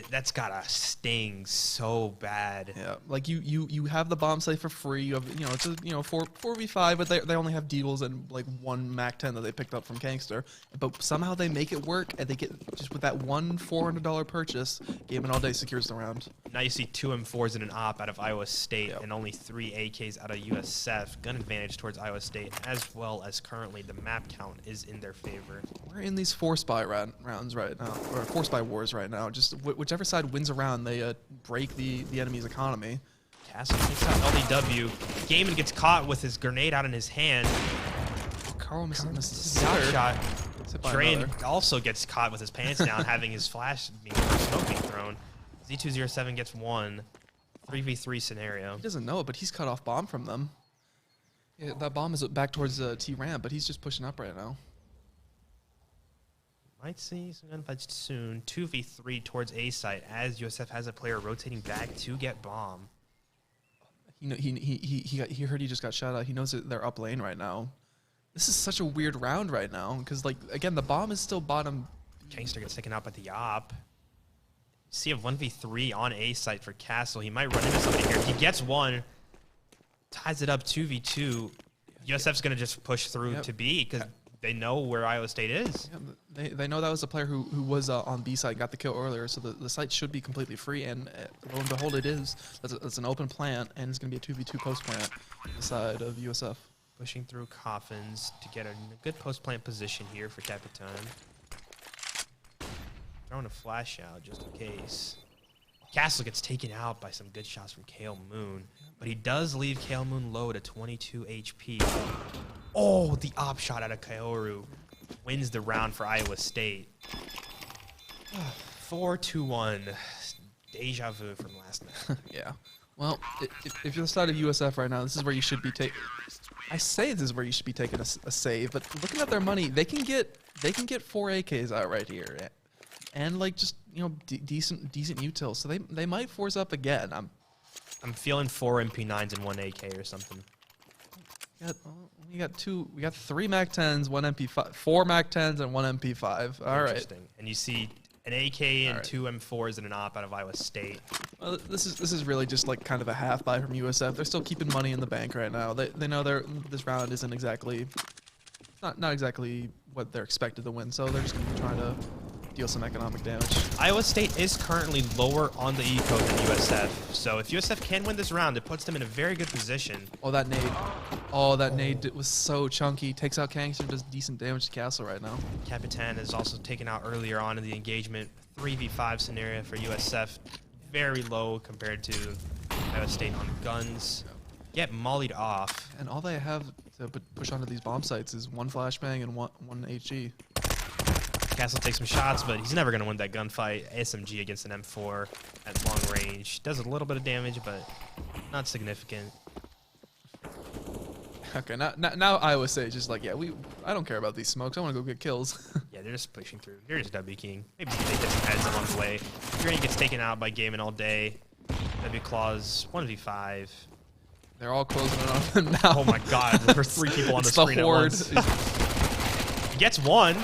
That's gotta sting so bad. Yeah, like you have the bomb site for free. You have it's a 4v5, but they only have deagles and like 1 MAC-10 that they picked up from Kankster. But somehow they make it work, and they get just with that one $400 purchase, Game and All Day secures the round. Now you see 2 M4s and an op out of Iowa State, and only 3 AKs out of USF. Gun advantage towards Iowa State, as well as currently the map count is in their favor. We're in these 4-spy rounds right now, or 4-spy wars right now. Just whichever side wins a round, they break the enemy's economy. Castle takes out LDW. Gaiman gets caught with his grenade out in his hand. Carl misses shot. Drayan also gets caught with his pants down, having his flash smoke being thrown. Z207 gets 1. 3v3 scenario. He doesn't know it, but he's cut off bomb from them. Yeah, that bomb is back towards T ramp, but he's just pushing up right now. Might see some gunfights soon. 2v3 towards A site as USF has a player rotating back to get bomb. He heard he just got shot out. He knows that they're up lane right now. This is such a weird round right now because, like, again, the bomb is still bottom. Kankster gets taken out by the op. See a 1v3 on A site for Castle. He might run into somebody here. He gets 1, ties it up 2v2. USF's going to just push through to B because they know where Iowa State is. Yeah, they know that was the player who was on B side, got the kill earlier, so the site should be completely free, and lo and behold, it is. That's an open plant, and it's going to be a 2v2 post plant on the side of USF. Pushing through coffins to get a good post plant position here for Capitan. Throwing a flash out just in case. Castle gets taken out by some good shots from Kale Moon, but he does leave Kale Moon low to 22 HP. Oh, the op shot out of Kaoru wins the round for Iowa State. 4-2-1. Deja vu from last night. Yeah. Well, if you're the side of USF right now, this is where you should be taking. I say this is where you should be taking a save, but looking at their money, they can get 4 AKs out right here, and like just decent util. So they might force up again. I'm feeling 4 MP9s and 1 AK or something. We got 3 MAC-10s, 1 MP5, 4 MAC-10s, and 1 MP5. All right. Interesting. And you see an AK and 2 M4s and an op out of Iowa State. Well, this is really just like kind of a half buy from USF. They're still keeping money in the bank right now. They know this round isn't exactly not exactly what they're expected to win. So they're just going to be trying to deal some economic damage. Iowa State is currently lower on the eco than USF. So if USF can win this round, it puts them in a very good position. Oh, that nade. Oh, that nade was so chunky. Takes out Kankster, does decent damage to Castle right now. Capitan is also taken out earlier on in the engagement. 3v5 scenario for USF. Very low compared to Iowa State on guns. Get mollied off. And all they have to push onto these bomb sites is 1 flashbang and one HG. Castle takes some shots, but he's never going to win that gunfight. SMG against an M4 at long range. Does a little bit of damage, but not significant. Okay, now Iowa State is just like, I don't care about these smokes. I want to go get kills. Yeah, they're just pushing through. They're just W King. Maybe they get some heads along the way. Drayan gets taken out by Gaming all day. W Claws 1v5. They're all closing in on him now. Oh my God, there are 3 people on the screen at once. Gets one.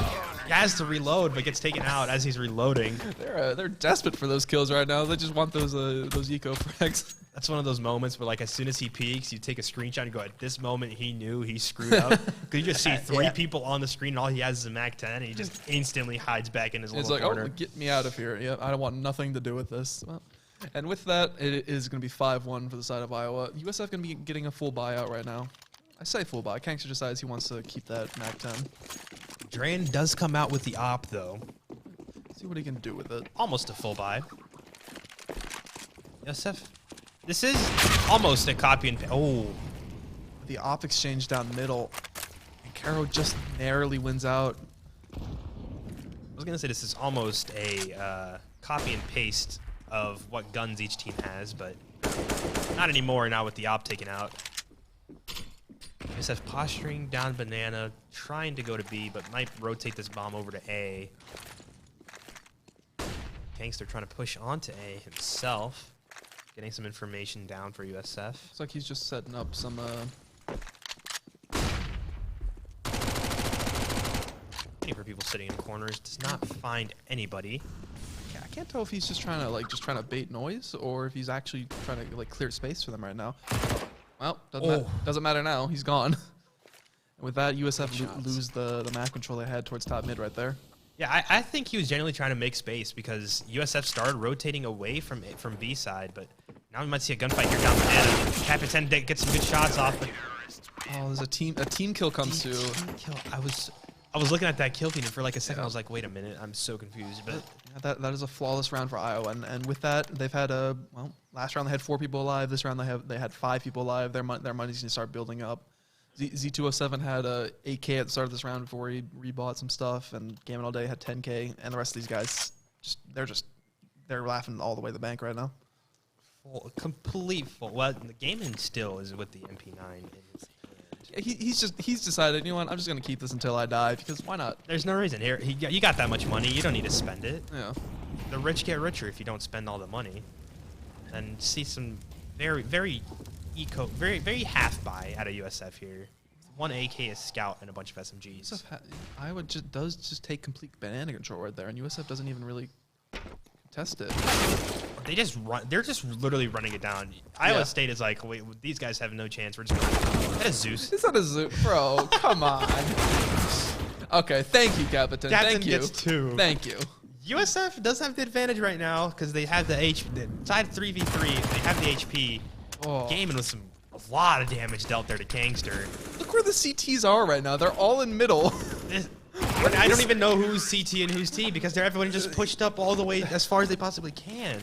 He has to reload, but gets taken out as he's reloading. They're desperate for those kills right now. They just want those eco frags. That's one of those moments where, like, as soon as he peeks, you take a screenshot and go, at this moment, he knew he screwed up. Because you just see three people on the screen, and all he has is a MAC-10, and he just instantly hides back in his little corner. Oh, get me out of here. Yeah, I don't want nothing to do with this. Well, and with that, it is going to be 5-1 for the side of Iowa. USF going to be getting a full buyout right now. I say full buy. Kangster decides he wants to keep that MAC-10. Drain does come out with the op, though. See what he can do with it. Almost a full buy. USF. This is almost a copy and paste. Oh. The op exchange down middle. And Caro just narrowly wins out. I was going to say this is almost a copy and paste of what guns each team has, but not anymore now with the op taken out. USF posturing down banana, trying to go to B, but might rotate this bomb over to A. Kangster trying to push onto A himself. Getting some information down for USF. Looks like he's just setting up some. Waiting for people sitting in corners. Does not find anybody. I can't tell if he's just trying to bait noise or if he's actually trying to clear space for them right now. Well, doesn't matter now. He's gone. And with that, USF lose the map control they had towards top mid right there. Yeah, I think he was genuinely trying to make space because USF started rotating away from B side, but now we might see a gunfight here down the end. Capitan gets some good shots off. But oh, there's a team kill comes to. Kill. I was looking at that kill feed and for like a second I was like, wait a minute, I'm so confused. But yeah, that is a flawless round for Iowa, and with that they've had last round they had 4 people alive. This round they had 5 people alive. Their money's gonna start building up. Z207 had a 8K at the start of this round before he rebought some stuff, and Gaming All Day had 10K, and the rest of these guys they're laughing all the way to the bank right now. Complete full. Well, the Gaming still is with the MP9 in his hand. He's decided, you know what, I'm just gonna keep this until I die because why not? There's no reason here. You got that much money, you don't need to spend it. Yeah. The rich get richer if you don't spend all the money. And see some very half buy out of USF here. 1 AK is scout and a bunch of SMGs. Iowa does just take complete banana control right there, and USF doesn't even really test it. They just run. They're just literally running it down. Iowa State is like, wait, these guys have no chance. We're just going. That is Zeus. It's not a Zeus, bro. Come on. Okay, thank you, Captain. Thank you. Gets 2. Thank you. USF does have the advantage right now because they have the side 3v3. They have the HP. Oh. Gaming with a lot of damage dealt there to Kangster. Look where the CTs are right now. They're all in middle. I don't even know who's CT and who's T because everyone just pushed up all the way as far as they possibly can.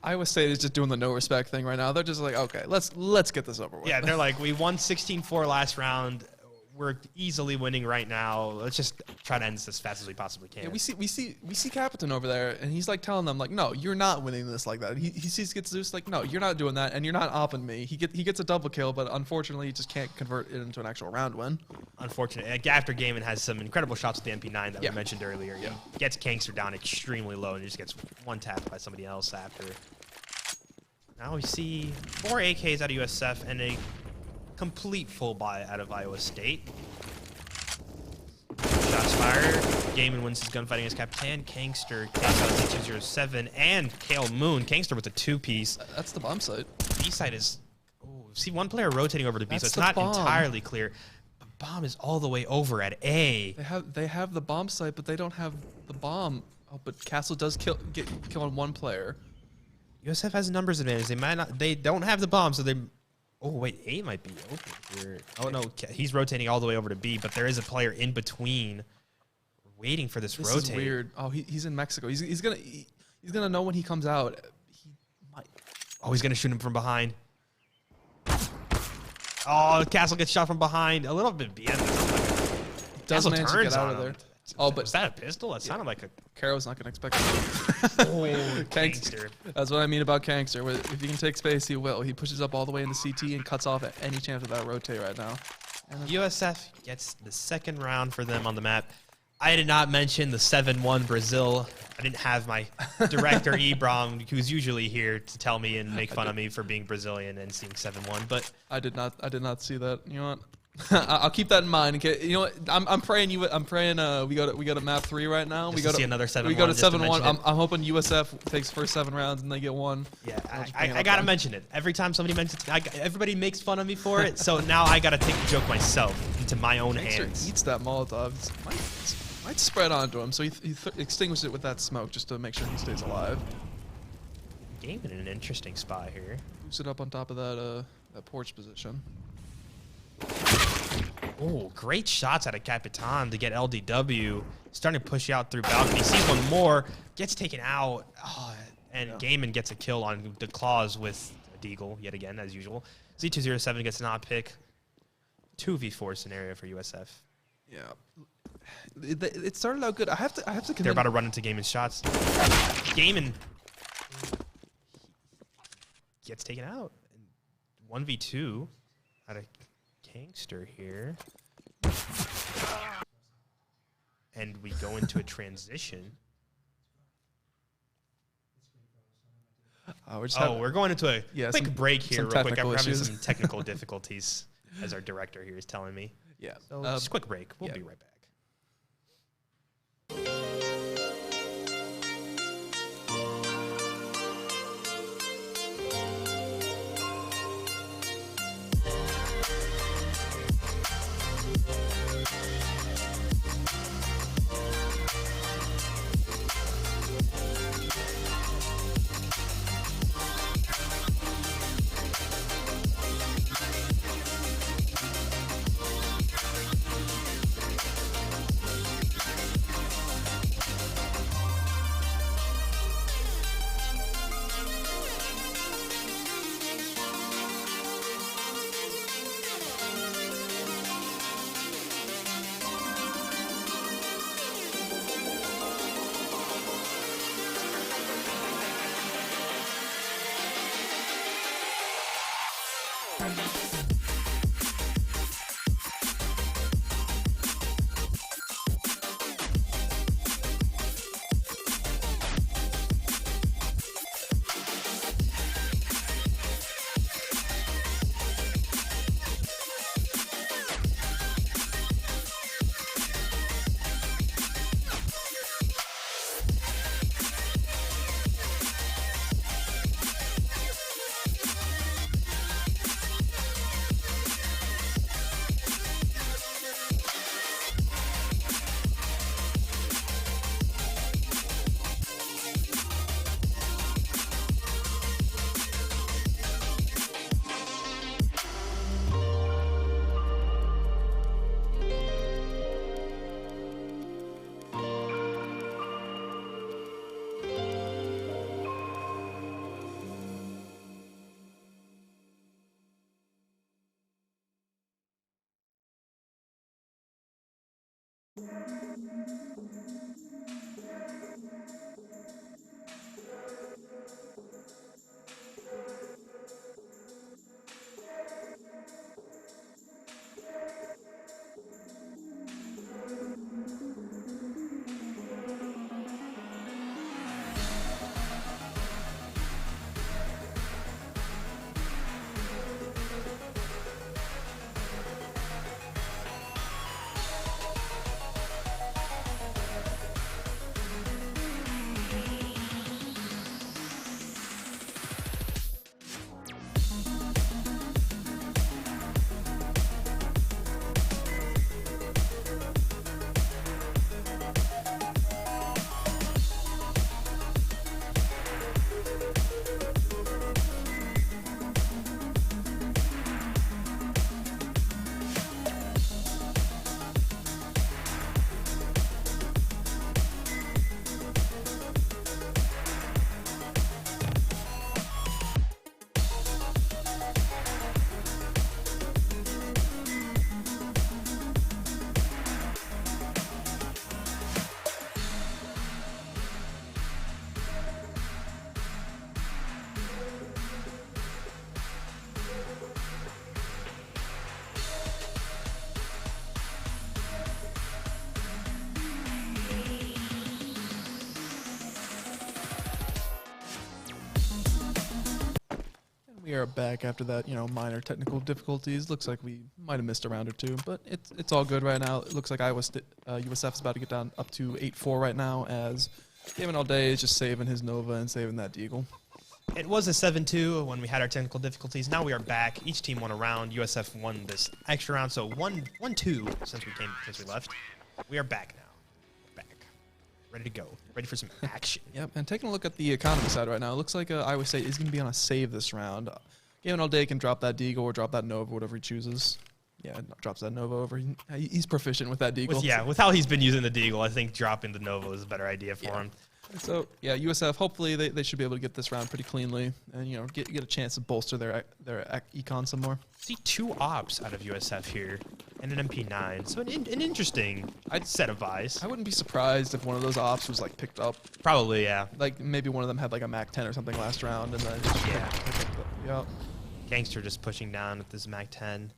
Iowa State is just doing the no respect thing right now. They're just like, okay, let's get this over with. Yeah, they're like, we won 16-4 last round. We're easily winning right now. Let's just try to end this as fast as we possibly can. Yeah, we see Captain over there, and he's like telling them like, no, you're not winning this like that. He gets Zeus like, no, you're not doing that, and you're not opping me. He gets a double kill, but unfortunately, he just can't convert it into an actual round win. Unfortunately, after Gaming has some incredible shots with the MP9 that we mentioned earlier. He gets Kangster down extremely low, and he just gets one tapped by somebody else after. Now we see 4 AKs out of USF and a complete full buy out of Iowa State. Shots fired. Gaming wins his gunfighting as Capitan. Kangster takes out Z207 and Kale Moon. Kangster with a 2-piece. That's the bomb site. B side is. See one player rotating over to B, so it's not entirely clear. But bomb is all the way over at A. They have the bomb site, but they don't have the bomb. Oh, but Castle does kill on one player. USF has a numbers advantage. They might not. They don't have the bomb, so they. Oh wait, A might be open here. Oh no, he's rotating all the way over to B, but there is a player in between, waiting for this rotate. This is weird. Oh, he's in Mexico. He's gonna know when he comes out. He might. Oh, he's gonna shoot him from behind. Oh, Castle gets shot from behind. A little bit BM. Doesn't manage to get out of there. Oh, but was that a pistol? That sounded like a. Caro's not gonna expect it. Oh, Kangster. That's what I mean about Kangster. If he can take space, he will. He pushes up all the way into CT and cuts off at any chance of that rotate right now. USF gets the second round for them on the map. I did not mention the 7-1 Brazil. I didn't have my director Ebram, who's usually here to tell me and make fun of me for being Brazilian and seeing 7-1. But I did not see that. You know what? I'll keep that in mind. Okay, you know what? I'm praying we got a map 3 right now. We got see another 7-1. We got a 7-1. I'm hoping USF takes first 7 rounds and they get 1. Yeah, I gotta mention it every time somebody mentions. Everybody makes fun of me for it, so now I gotta take the joke myself into my own hands. Eats that Molotov. Might spread onto him, so he extinguished it with that smoke just to make sure he stays alive. Game in an interesting spot here. Boost it up on top of that porch position. Oh, great shots out of Capitan to get LDW. Starting to push out through balcony. Sees one more. Gets taken out. Oh, and Gaiman gets a kill on the claws with a deagle yet again, as usual. Z207 gets an odd pick. 2v4 scenario for USF. Yeah. It started out good. I have to. They're about to run into Gaiman's shots. Gaiman gets taken out. 1v2 out of Kangster here. And we go into a transition. We're going into a quick break here real quick. I'm having some technical difficulties, as our director here is telling me. Yeah. So just a quick break. We'll be right back. We are back after that, minor technical difficulties. Looks like we might have missed a round or two, but it's all good right now. It looks like USF is about to get down up to 8-4 right now, as Gaming All Day is just saving his Nova and saving that Deagle. It was a 7-2 when we had our technical difficulties. Now we are back. Each team won a round. USF won this extra round, so 1-2 since we left. We are back now. Ready to go. Ready for some action. Yep, and taking a look at the economy side right now, it looks like Iowa State is going to be on a save this round. Gaming All Day can drop that Deagle or drop that Nova, whatever he chooses. Yeah, drops that Nova over. He's proficient with that Deagle. With how he's been using the Deagle, I think dropping the Nova is a better idea for him. So, yeah, USF, hopefully they should be able to get this round pretty cleanly and, get a chance to bolster their econ some more. See 2 ops out of USF here and an MP9. So an interesting set of buys. I wouldn't be surprised if one of those ops was, picked up. Probably, yeah. Like, maybe one of them had, a Mac 10 or something last round and then just Yep. Gangster just pushing down with this Mac 10.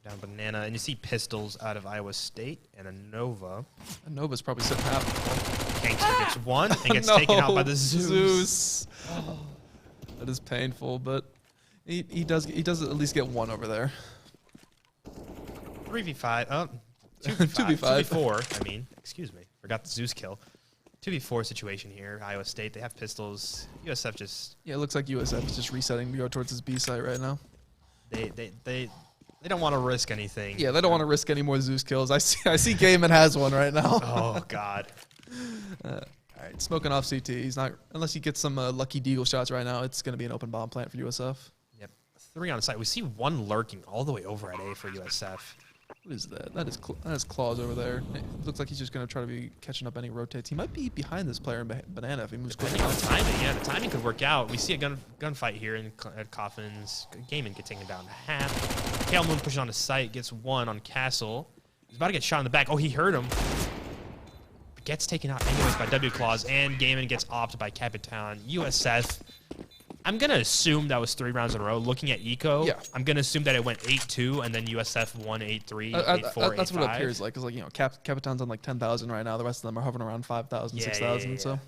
Down Banana. And you see pistols out of Iowa State and a Nova. A Nova's probably sitting half. Gangster gets one and gets taken out by the Zeus. That is painful, but he does at least get one over there. 3v5. Oh, 2v5. 2v4. I mean, excuse me. Forgot the Zeus kill. 2v4 situation here. Iowa State, they have pistols. USF just... Yeah, it looks like USF is just resetting to go towards his B site right now. They don't want to risk anything. Yeah, they don't want to risk any more Zeus kills. I see Gaiman has one right now. Oh, God. All right, smoking off CT. He's not, unless he gets some lucky Deagle shots right now, it's going to be an open bomb plant for USF. Yep. 3 on site. We see 1 lurking all the way over at A for USF. What is that? That is Claws over there. It looks like he's just going to try to be catching up any rotates. He might be behind this player in Banana if he moves quickly. Depending on the timing, yeah, the timing could work out. We see a gunfight here at Coffins. Gaiman gets taken down to half. Kale Moon pushes on the site, gets 1 on Castle. He's about to get shot in the back. Oh, he hurt him. But gets taken out anyways by W Claws, and Gaiman gets offed by Capitan. USF. I'm going to assume that was 3 rounds in a row. Looking at Eco, yeah. I'm going to assume that it went 8-2, and then USF won 8-3, 8-4, That's what it appears like. Because, Capitan's on 10,000 right now. The rest of them are hovering around 5,000, 6,000. So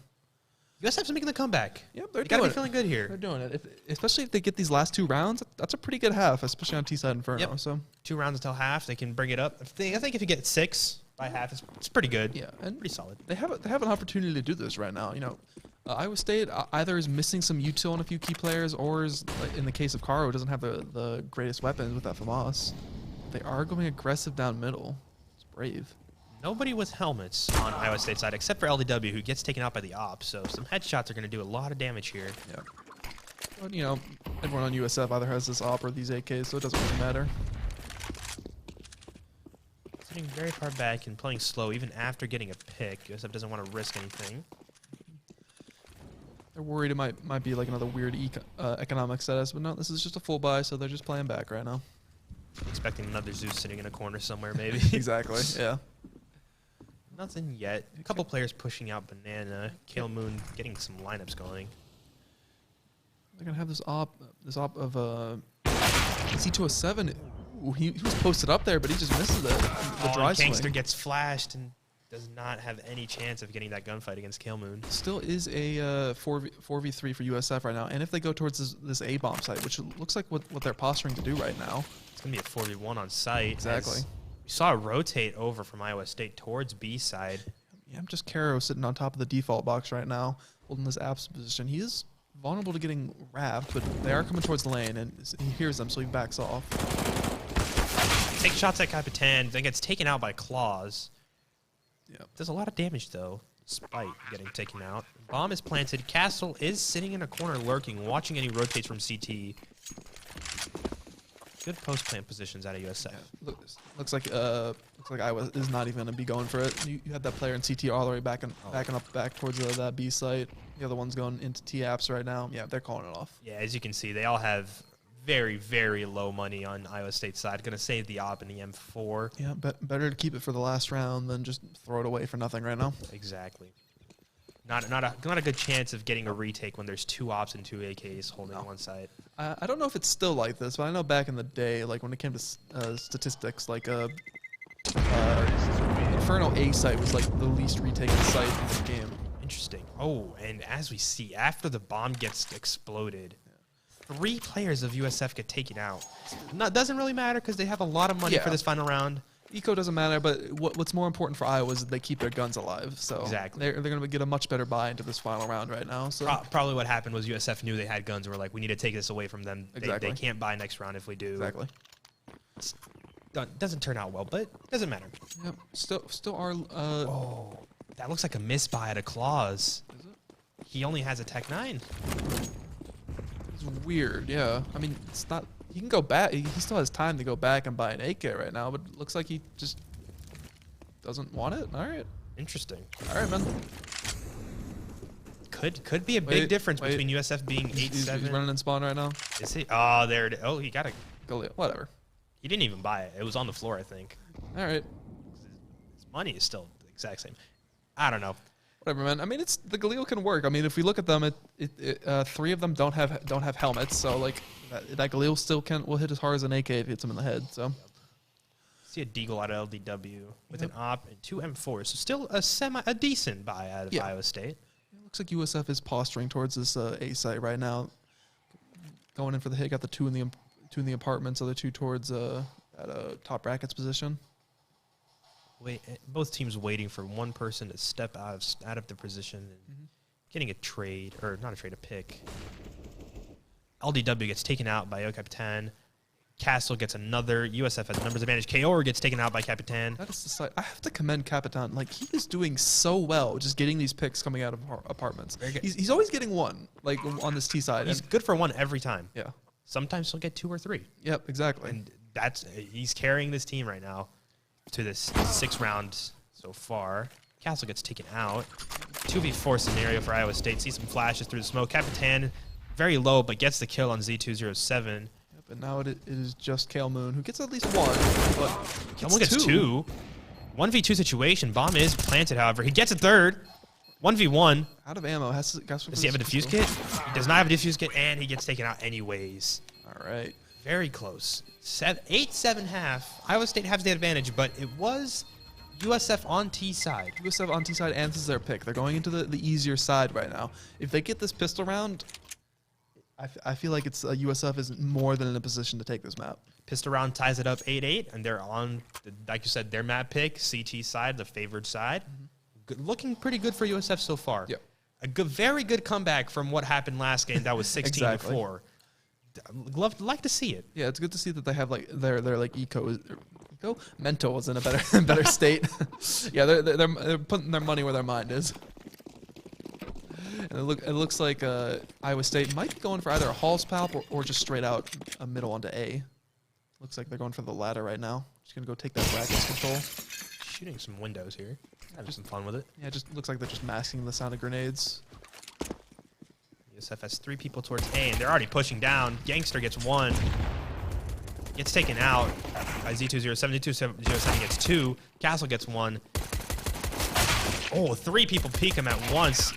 USF's making the comeback. Yep, they're gotta doing be feeling good here. They're doing it. Especially if they get these last 2 rounds, that's a pretty good half, especially on T-side Inferno. Yep. So 2 rounds until half, they can bring it up. I think if you get 6 by half, it's pretty good. Yeah, and pretty solid. They have an opportunity to do this right now. Iowa State either is missing some util on a few key players, or is, in the case of Caro, doesn't have the greatest weapons with that FAMAS. They are going aggressive down middle. It's brave. Nobody with helmets on Iowa State side except for LDW, who gets taken out by the op. So some headshots are going to do a lot of damage here. Yeah. But, everyone on USF either has this op or these AKs, so it doesn't really matter. Sitting very far back and playing slow even after getting a pick. USF doesn't want to risk anything. They're worried it might be another weird economic status, but no, this is just a full buy, so they're just playing back right now. Expecting another Zeus sitting in a corner somewhere, maybe. Exactly, yeah. Nothing yet. A couple players pushing out Banana. Kale Moon getting some lineups going. They're going to have this op of C207. Ooh, he was posted up there, but he just misses the dry swing. Gangster gets flashed and does not have any chance of getting that gunfight against Kale Moon. Still is a 4v3 for USF right now, and if they go towards this A-bomb site, which looks like what they're posturing to do right now. It's going to be a 4v1 on site. Exactly. We saw a rotate over from Iowa State towards B side. Yeah, I'm just Caro sitting on top of the default box right now, holding this apps position. He is vulnerable to getting wrapped, but they are coming towards the lane, and he hears them, so he backs off. Takes shots at Capitan, then gets taken out by Claws. Yep. Does a lot of damage, though, despite getting taken out. Bomb is planted. Castle is sitting in a corner lurking, watching any rotates from CT. Good post-plant positions out of USF. Yeah. Looks like Iowa is not even going to be going for it. You had that player in CT all the way backing up towards that B site. The other one's going into T-apps right now. Yeah, they're calling it off. Yeah, as you can see, they all have very, very low money on Iowa State side. Going to save the op in the M4. Yeah, better to keep it for the last round than just throw it away for nothing right now. Exactly. Not a good chance of getting a retake when there's 2 ops and 2 AKs holding one side. I don't know if it's still like this, but I know back in the day, when it came to statistics, Inferno A site was the least retaken site in the game. Interesting. Oh, and as we see, after the bomb gets exploded, 3 players of USF get taken out. Doesn't really matter because they have a lot of money for this final round. Eco doesn't matter, but what's more important for Iowa is that they keep their guns alive. So exactly. they're going to get a much better buy into this final round right now. So probably what happened was USF knew they had guns and were like, we need to take this away from them. Exactly. They can't buy next round if we do. Exactly. Doesn't turn out well, but it doesn't matter. Yep. Still are. Oh, that looks like a misbuy at a Claws. Is it? He only has a Tech 9. It's weird. Yeah. I mean, it's not. He can go back. He still has time to go back and buy an AK right now, but it looks like he just doesn't want it. All right. Interesting. All right, man. Could be a big difference between USF being 8-7. He's running in spawn right now. Is he? Oh, there it is. Oh, he got a Galil. Whatever. He didn't even buy it. It was on the floor, I think. All right. His money is still the exact same. I don't know. Whatever, man. I mean, the Galil can work. I mean, if we look at them, 3 of them don't have helmets, so like that Galil still will hit as hard as an AK if it hits him in the head. So see a Deagle out of LDW with an op and 2 M4s. So still a decent buy out of Iowa State. It looks like USF is posturing towards this A site right now, going in for the hit. Got the 2 in the apartments, other 2 towards at a top brackets position. Both teams waiting for one person to step out of the position and getting a trade, or not a trade, a pick. LDW gets taken out by El Capitan. Castle gets another. USF has a numbers advantage. Kaor gets taken out by Capitan. That is the site. I have to commend Capitan. Like, he is doing so well just getting these picks coming out of apartments. He's always getting one, like on this T side. He's good for one every time. Yeah. Sometimes he'll get 2 or 3. Yep, exactly. And he's carrying this team right now to this 6th round so far. Castle gets taken out. 2v4 scenario for Iowa State. See some flashes through the smoke. Capitan very low, but gets the kill on Z207. Yep, and now it is just Kale Moon, who gets at least 1, but Kale Moon gets 2. 1v2 situation. Bomb is planted, however. He gets a 3rd. 1v1. Out of ammo. Does he have a defuse kit? He does not have a defuse kit, and he gets taken out anyways. All right. Very close. 8-7.5. Iowa State has the advantage, but it was USF on T side. USF on T side, and this is their pick. They're going into the easier side right now. If they get this pistol round, I feel like it's USF is more than in a position to take this map. Pistol round ties it up 8-8, and they're on, like you said, their map pick, CT side, the favored side. Looking pretty good for USF so far. Yep. Very good comeback from what happened last game. That was 16-4. Like to see it. Yeah, it's good to see that they have like their like mental is in a better state. Yeah, they're putting their money where their mind is. And it looks like Iowa State might be going for either a Hall's Palp or just straight out a middle onto A. Looks like they're going for the latter right now. Just gonna go take that brackets control. Shooting some windows here. Having some fun with it. Yeah, it just looks like they're just masking the sound of grenades. USF has 3 people towards A, and they're already pushing down. Gangster gets 1. Gets taken out by Z207. Z207 gets 2. Castle gets 1. Oh, 3 people peek him at once.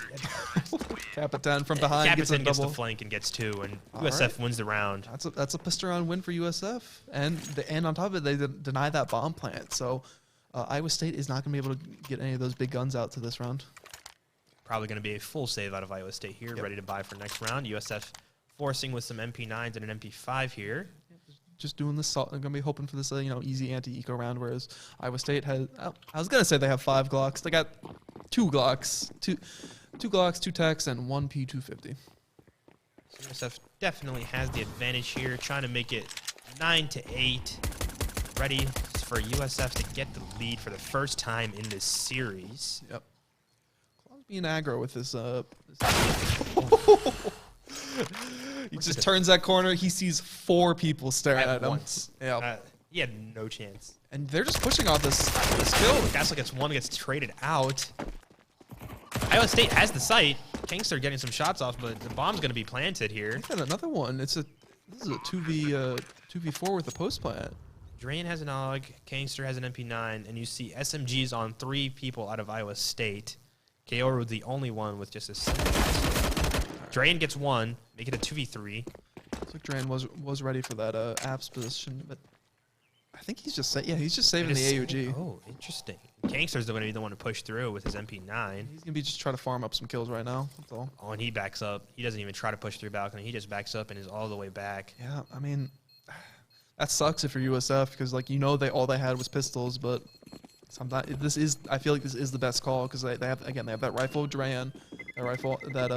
Capitan from behind Capitan gets the flank and gets 2, and USF wins the round. That's a pistol round win for USF, and on top of it, they deny that bomb plant. So Iowa State is not going to be able to get any of those big guns out to this round. Probably going to be a full save out of Iowa State here, ready to buy for next round. USF forcing with some MP9s and an MP5 here. Just doing this. I'm going to be hoping for this easy anti-eco round, whereas Iowa State has. I was going to say they have 5 Glocks. They got 2 Glocks, two Glocks, 2 techs, and 1 P250. So USF definitely has the advantage here, trying to make it 9-8. Ready for USF to get the lead for the first time in this series. Yep. Claw's being aggro with this. He just turns that corner. He sees 4 people staring at him. Once. Yeah. He had no chance. And they're just pushing off this kill. Castle gets 1, gets traded out. Iowa State has the site. Kingster getting some shots off, but the bomb's going to be planted here. And another one. This is a 2v4 with a post plant. Drain has an AUG, Kingster has an MP9, and you see SMGs on 3 people out of Iowa State. Kaoru the only one with just a Drain gets 1, make it a 2v3. Looks like Drain was ready for that apps position, but I think he's just he's just saving the AUG. Oh, interesting. Gangster's going to be the one to push through with his MP9. He's gonna be just trying to farm up some kills right now. That's all. Oh, and he backs up. He doesn't even try to push through balcony. He just backs up and is all the way back. Yeah, I mean, that sucks if you're USF because like all they had was pistols, but sometimes I feel like this is the best call because they have that rifle Dran, that rifle that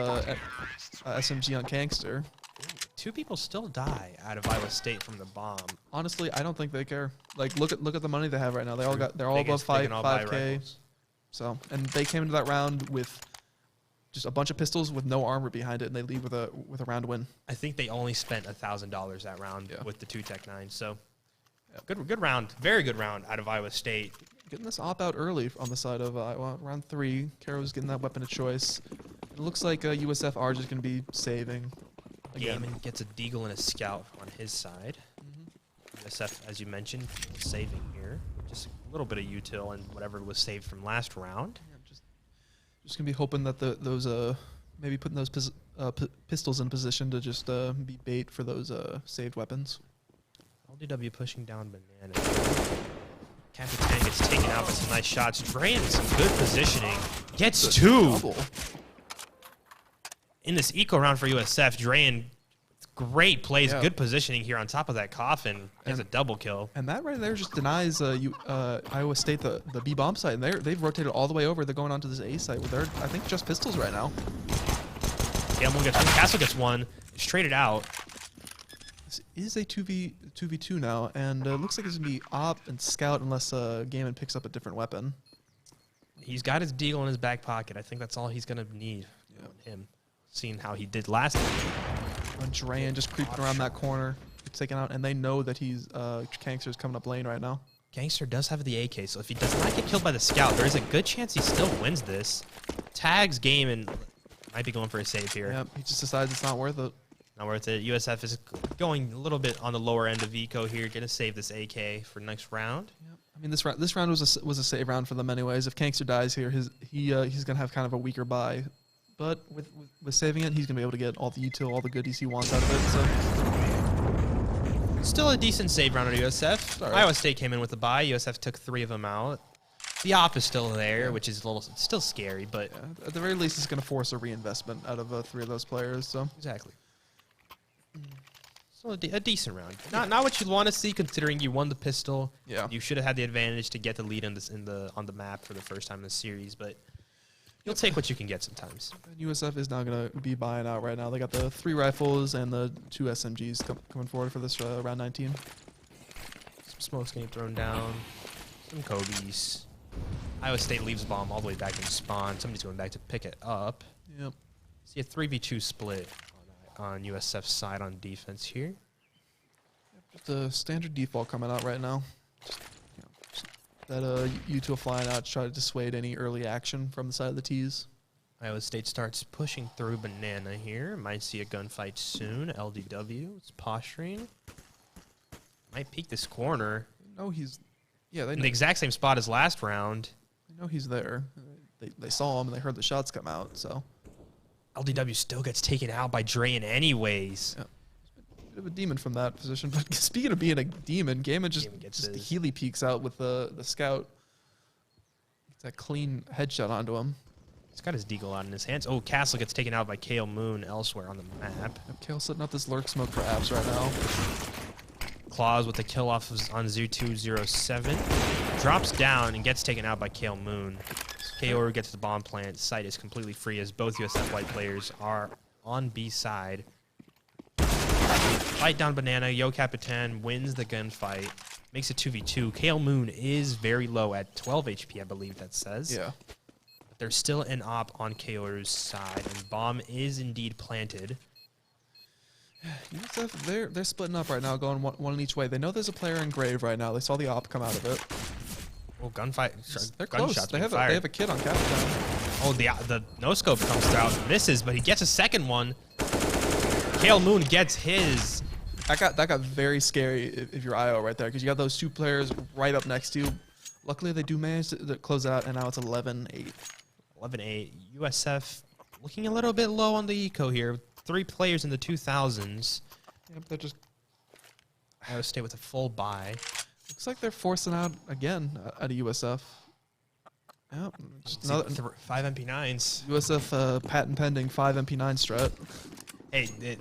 SMG on Gangster. Two people still die out of Iowa State from the bomb. Honestly, I don't think they care. Like look at the money they have right now. They're all above They can all buy 5K. rifles. So and they came into that round with just a bunch of pistols with no armor behind it, and they leave with a round win. I think they only spent $1,000 that round Yeah. with the 2 Tech 9. So good round, very good round out of Iowa State. Getting this op out early on the side of Iowa. Round 3, Caro's getting that weapon of choice. It looks like USF are just going to be saving. Again. Gaiman gets a deagle and a scout on his side. USF, as you mentioned, saving here. Just a little bit of util and whatever was saved from last round. Yeah, just gonna be hoping that those maybe putting those pistols in position to just be bait for those saved weapons. LDW pushing down Banana. Capitan gets taken out by some nice shots. Dran with some good positioning. Gets Good 2. double. In this eco round for USF, Dran, great plays, Yeah. good positioning here on top of that coffin. Has a double kill. And that right there just denies Iowa State the B bomb site, and they've rotated all the way over. They're going on to this A site. They're I think just pistols right now. Castle gets 1. It's traded out. This is a 2v2 now, and it looks like it's gonna be op and scout unless Gaiman picks up a different weapon. He's got his deagle in his back pocket. I think that's all he's going to need. Yeah. Him. Seeing how he did last time. And Dran just creeping around that corner, gets taken out, and they know that he's Gangster's coming up lane right now. Gangster does have the AK, so if he does not get killed by the scout, there is a good chance he still wins this. Tags game and might be going for a save here. Yeah, he just decides it's not worth it. Not worth it. USF is going a little bit on the lower end of eco here. Going to save this AK for next round. Yep. I mean, this round was a save round for them anyways. If Gangster dies here, he's gonna have kind of a weaker buy, but with saving it, he's gonna be able to get all the util, all the goodies he wants out of it. So Still a decent save round at USF. All right. Iowa State came in with a bye. USF took 3 of them out. The op is still there, which is still scary, but yeah, at the very least, it's gonna force a reinvestment out of 3 of those players. So exactly. Still a decent round. Not what you want to see, considering you won the pistol. Yeah. You should have had the advantage to get the lead on the map for the first time in the series, but you'll take what you can get sometimes. USF is now gonna be buying out right now. They got the 3 rifles and the 2 SMGs coming forward for this round 19. Some smoke's getting thrown down. Some Kobe's. Iowa State leaves bomb all the way back in spawn. Somebody's going back to pick it up. Yep. See a 3v2 split on USF's side on defense here. Just a standard default coming out right now. Just that util flying out to try to dissuade any early action from the side of the T's. Iowa State starts pushing through Banana here. Might see a gunfight soon. LDW is posturing. Might peek this corner. No, he's they In know, the exact same spot as last round. they know he's there. They saw him and they heard the shots come out. So LDW still gets taken out by Drain anyways. yeah. Bit of a demon from that position. But speaking of being a demon, Gaiman Gaiman gets just his. Healy peeks out with the scout. Gets that clean headshot onto him. He's got his deagle out in his hands. Oh, Castle gets taken out by Kale Moon elsewhere on the map. Kale setting up this lurk smoke for apps right now. Claws with the kill off on Zoo207. Drops down and gets taken out by Kale Moon. KO gets the bomb plant. Site is completely free as both USF white players are on B side. Fight down Banana. Yo Capitan wins the gunfight. Makes it 2v2. Kale Moon is very low at 12 HP, I believe that says. Yeah. But there's still an op on KO's side, and bomb is indeed planted. USF, they're splitting up right now, going one in each way. They know there's a player in grave right now. They saw the op come out of it. Oh, gunfight. They're close. Gunshots They being have fired. a kid on Capitan. Oh, the no-scope comes out, misses, but he gets a second one. Kale Moon gets his. That got very scary if you're IO right there, because you got those 2 players right up next to you. Luckily, they do manage to close it out, and now it's 11-8. 11-8. USF looking a little bit low on the eco here. 3 players in the 2000s. Yep, they're just Iowa State with a full buy. Looks like they're forcing out again at a USF. Yeah, just another 5 MP9s. USF patent pending 5 MP9 strat. Hey,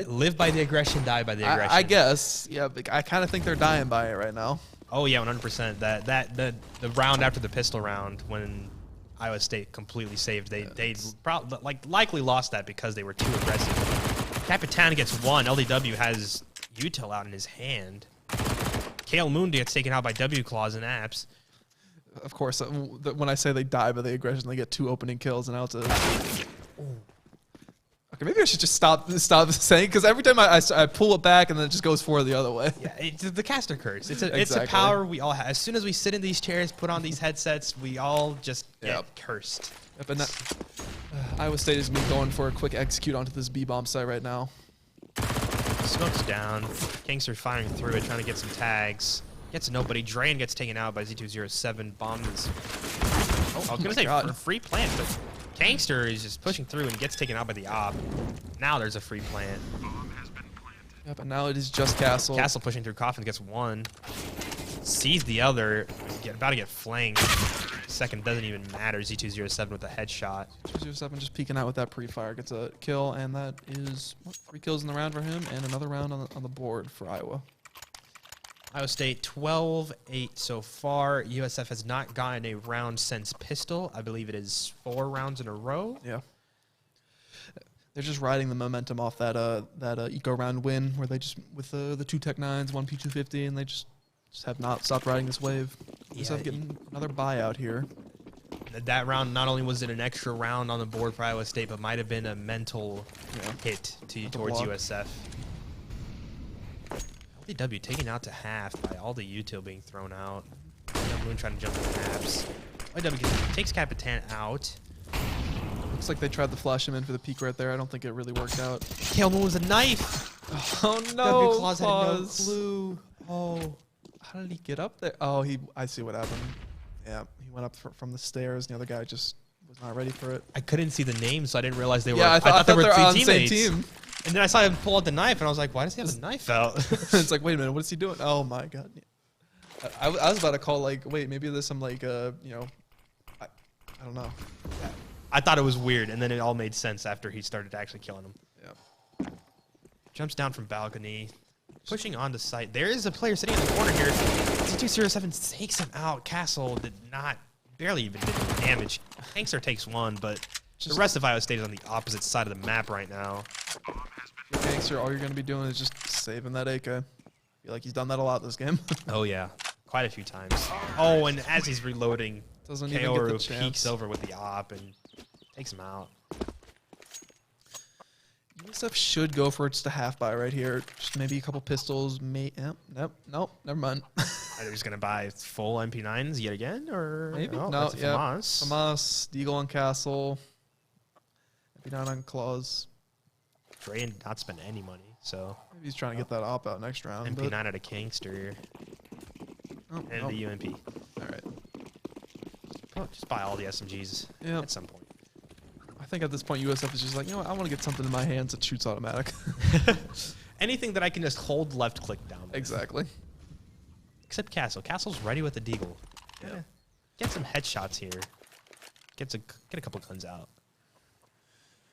live by the aggression, die by the aggression. I guess. Yeah, but I kind of think they're dying by it right now. Oh yeah, 100%. The round after the pistol round when Iowa State completely saved, they likely lost that because they were too aggressive. Capitan gets one. LDW has util out in his hand. Kale Moon gets taken out by W Claws and Apps. Of course, when I say they die by the aggression, they get 2 opening kills, and now it's a. Okay, maybe I should just stop saying, because every time I pull it back and then it just goes forward the other way. Yeah, it's the caster curse. It's a power we all have. As soon as we sit in these chairs, put on these headsets, we all just get cursed. Yep, and Iowa State is going for a quick execute onto this B-bomb site right now. Smoke's down. Kingster's firing through it, trying to get some tags. Gets nobody. Drain gets taken out by Z207. Bomb is... I was going to say for free plant, but Kingster is just pushing through and gets taken out by the op. Now there's a free plant. Yep, and now it is just Castle. Castle pushing through Coffin gets one. Sees the other. About to get flanked. Second doesn't even matter. Z207 with a headshot. 207 just peeking out with that pre-fire. Gets a kill, and that is 3 kills in the round for him, and another round on the board for Iowa. Iowa State 12-8 so far. USF has not gotten a round since pistol. I believe it is 4 rounds in a row. Yeah. They're just riding the momentum off that eco round win, where they just with the 2 Tech 9s, 1 P250, and they just have not stopped riding this wave. USF getting another buyout here. That round, not only was it an extra round on the board for Iowa State, but might have been a mental hit towards USF. LDW taken out to half by all the util being thrown out. Moon trying to jump in the halves. LDW takes Capitan out. Looks like they tried to flash him in for the peek right there. I don't think it really worked out. Kale Moon was a knife. Oh no! W Claws had no clue. Oh, how did he get up there? Oh, I see what happened. Yeah, he went up from the stairs. And the other guy just was not ready for it. I couldn't see the names, so I didn't realize they were. Yeah, I thought they were on the same team. And then I saw him pull out the knife, and I was like, why does he have the knife out? It's like, wait a minute, what is he doing? Oh, my God. I was about to call, like, wait, maybe there's some, like, I don't know. I thought it was weird, and then it all made sense after he started actually killing him. Yeah. Jumps down from balcony, pushing onto site. There is a player sitting in the corner here. Z207 takes him out. Castle did not, barely even did any damage. Tankster takes one, but the rest of Iowa State is on the opposite side of the map right now. Gangster, all you're going to be doing is just saving that AK. I feel like he's done that a lot this game. Oh, yeah. Quite a few times. Oh, and as he's reloading, doesn't even get the chance. Peeks over with the op and takes him out. USF should go for just a half buy right here. Just maybe a couple pistols. Nope, never mind. Are they just going to buy full MP9s yet again? Or maybe? Oh, no, yeah. FAMAS. Deagle on Castle. MP9 on Claws. Dre did not spend any money, so maybe he's trying to get that op out next round. MP9 out of Kingster. And the UMP. All right. Just buy all the SMGs at some point. I think at this point USF is just like, you know what, I want to get something in my hands that shoots automatic. Anything that I can just hold left click down with. Exactly. Except Castle. Castle's ready with the Deagle. Yeah. Get some headshots here. Get a couple guns out.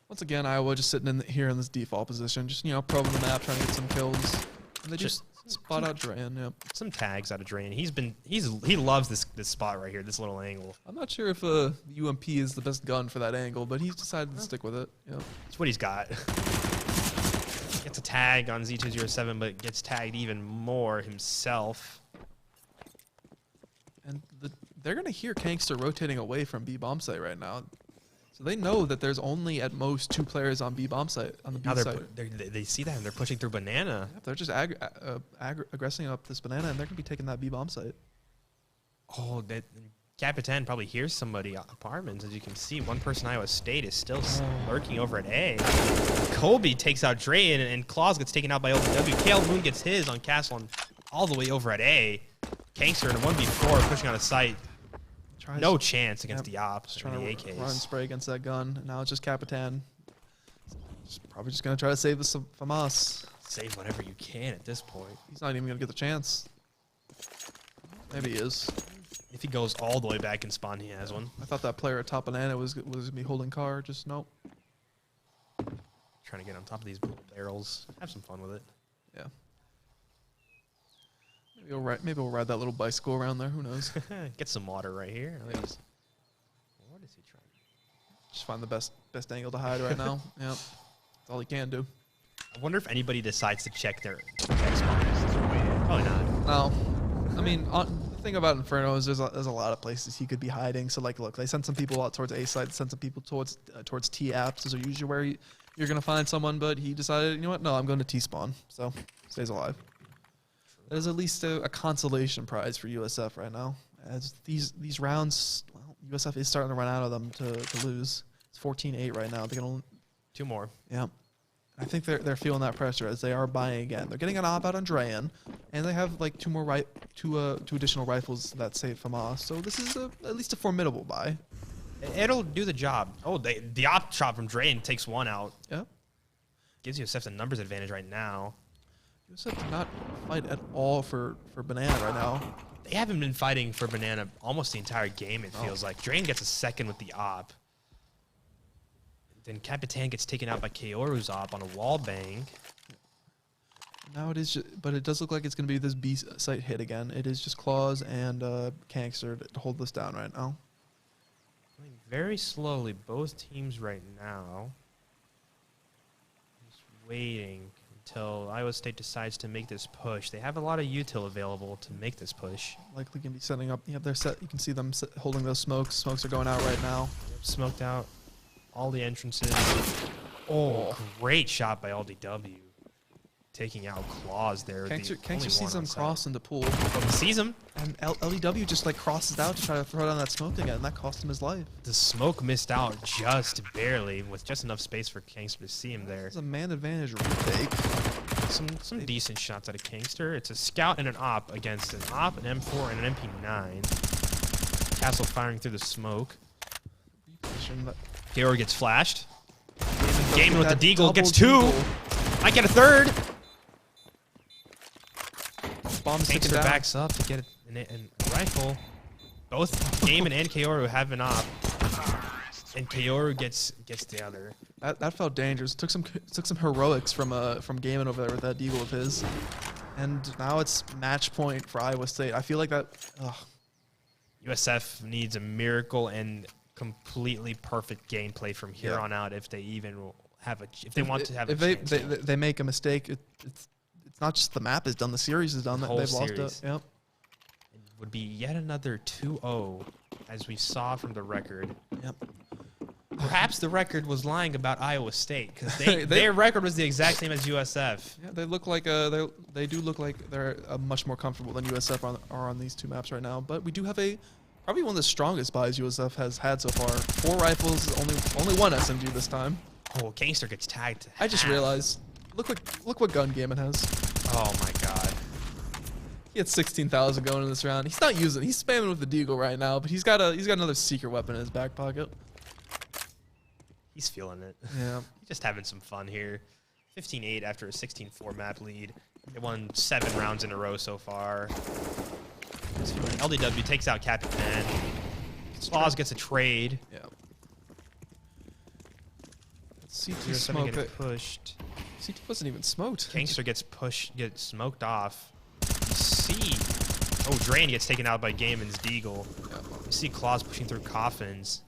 Once again, Iowa just sitting here in this default position, just, probing the map, trying to get some kills. And they just spot out Drain, yep. Some tags out of Drain. He loves this spot right here, this little angle. I'm not sure if UMP is the best gun for that angle, but he's decided to stick with it. Yep. That's what he's got. Gets a tag on Z207, but gets tagged even more himself. And they're going to hear Kangster rotating away from B-bomb site right now. So they know that there's only at most 2 players on B-bomb site, on the B site. They see that and they're pushing through banana. Yep, they're just aggressing up this banana, and they're going to be taking that B-bomb site. Oh, Capitan probably hears somebody at apartments. As you can see, one person Iowa State is still lurking over at A. Kobe takes out Dre, and Claus gets taken out by OW. Kale Moon gets his on Castle and all the way over at A. Kangster in a 1v4 pushing on a site. No chance against the ops. Trying to AKs. Run spray against that gun. Now it's just Capitan. Probably just going to try to save this FAMAS. Save whatever you can at this point. He's not even going to get the chance. Maybe he is. If he goes all the way back in spawn, he has one. I thought that player at top banana was me holding car. Just nope. Trying to get on top of these little barrels. Have some fun with it. Yeah. Maybe we'll ride that little bicycle around there. Who knows? Get some water right here. At least. What is he trying? Just find the best angle to hide right now. Yep. That's all he can do. I wonder if anybody decides to check their spawners. Probably not. No. I mean, the thing about Inferno is there's a lot of places he could be hiding. So, like, look, they send some people out towards A side, send some people towards T apps. Those are usually where you're going to find someone, but he decided, you know what? No, I'm going to T spawn. So, stays alive. There's at least a consolation prize for USF right now. As these rounds, well, USF is starting to run out of them to lose. It's 14-8 right now. They can only 2 more. Yeah. I think they're feeling that pressure as they are buying again. They're getting an op out on Drayan, and they have like two additional rifles that save FAMAS. So this is at least a formidable buy. It'll do the job. Oh, the op shot from Drayan takes 1 out. Yeah. Gives USF a numbers advantage right now. USF did not fight at all for Banana right now. They haven't been fighting for Banana almost the entire game, it feels like. Drayan gets a second with the op. Then Capitan gets taken out by Kaoru's op on a wall bang. Now it is, but it does look like it's going to be this B site hit again. It is just Claws and Kangster to hold this down right now. Playing very slowly, both teams right now. Just waiting until Iowa State decides to make this push. They have a lot of util available to make this push. Likely going to be setting up. Yeah, they're set. You can see them holding those smokes. Smokes are going out right now. Yep, smoked out all the entrances. Oh, great shot by LDW. Taking out Claws there. Kangster sees him cross into pool. Oh, he sees him. And LDW just like crosses out to try to throw down that smoke again. And that cost him his life. The smoke missed out just barely with just enough space for Kangster to see him there. It's a man advantage retake. Some decent shots out of Kangster. It's a scout and an op against an op, an M4, and an MP9. Castle firing through the smoke. Kaoru gets flashed. Gaming with the deagle. Gets 2. Might get a 3rd. Kangster backs up to get a rifle. Both Gaming and Kaoru have an op. And Kaoru gets the other. That felt dangerous. Took some heroics from Gaiman over there with that deagle of his, and now it's match point for Iowa State. I feel like that. USF needs a miracle and completely perfect gameplay from here on out if they even have if they make a mistake. It's not just the map is done. The series is done. They've lost it. Yep. It would be yet another 2-0, as we saw from the record. Yep. Perhaps the record was lying about Iowa State because their record was the exact same as USF. Yeah, they look like they do look like they're much more comfortable than USF are on these 2 maps right now. But we do have probably one of the strongest buys USF has had so far. 4 rifles, only 1 SMG this time. Oh, Kangster gets tagged. I just realized. Look what gun Gaiman has. Oh my god. He had 16,000 going in this round. He's not using it. He's spamming with the deagle right now, but he's got another secret weapon in his back pocket. He's feeling it. Yeah. He's just having some fun here. 15-8 after a 16-4 map lead. They won 7 rounds in a row so far. LDW takes out Capitan. Claws gets a trade. Yeah. CT smoke getting pushed. CT wasn't even smoked. Kangster gets smoked off. You see. Oh, Drain gets taken out by Gaiman's deagle. Yeah. You see Claws pushing through coffins.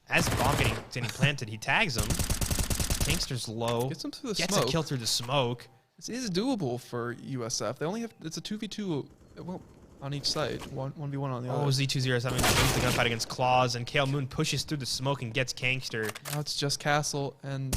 As the bomb getting planted, he tags him. Kangster's low. Gets him through the smoke. Gets a kill through the smoke. This is doable for USF. They only have it's a 2v2 on each side. 1v1 on the other. Oh, Z207 wins the gunfight against Claws, and Kale Moon pushes through the smoke and gets Kangster. Now it's just Castle and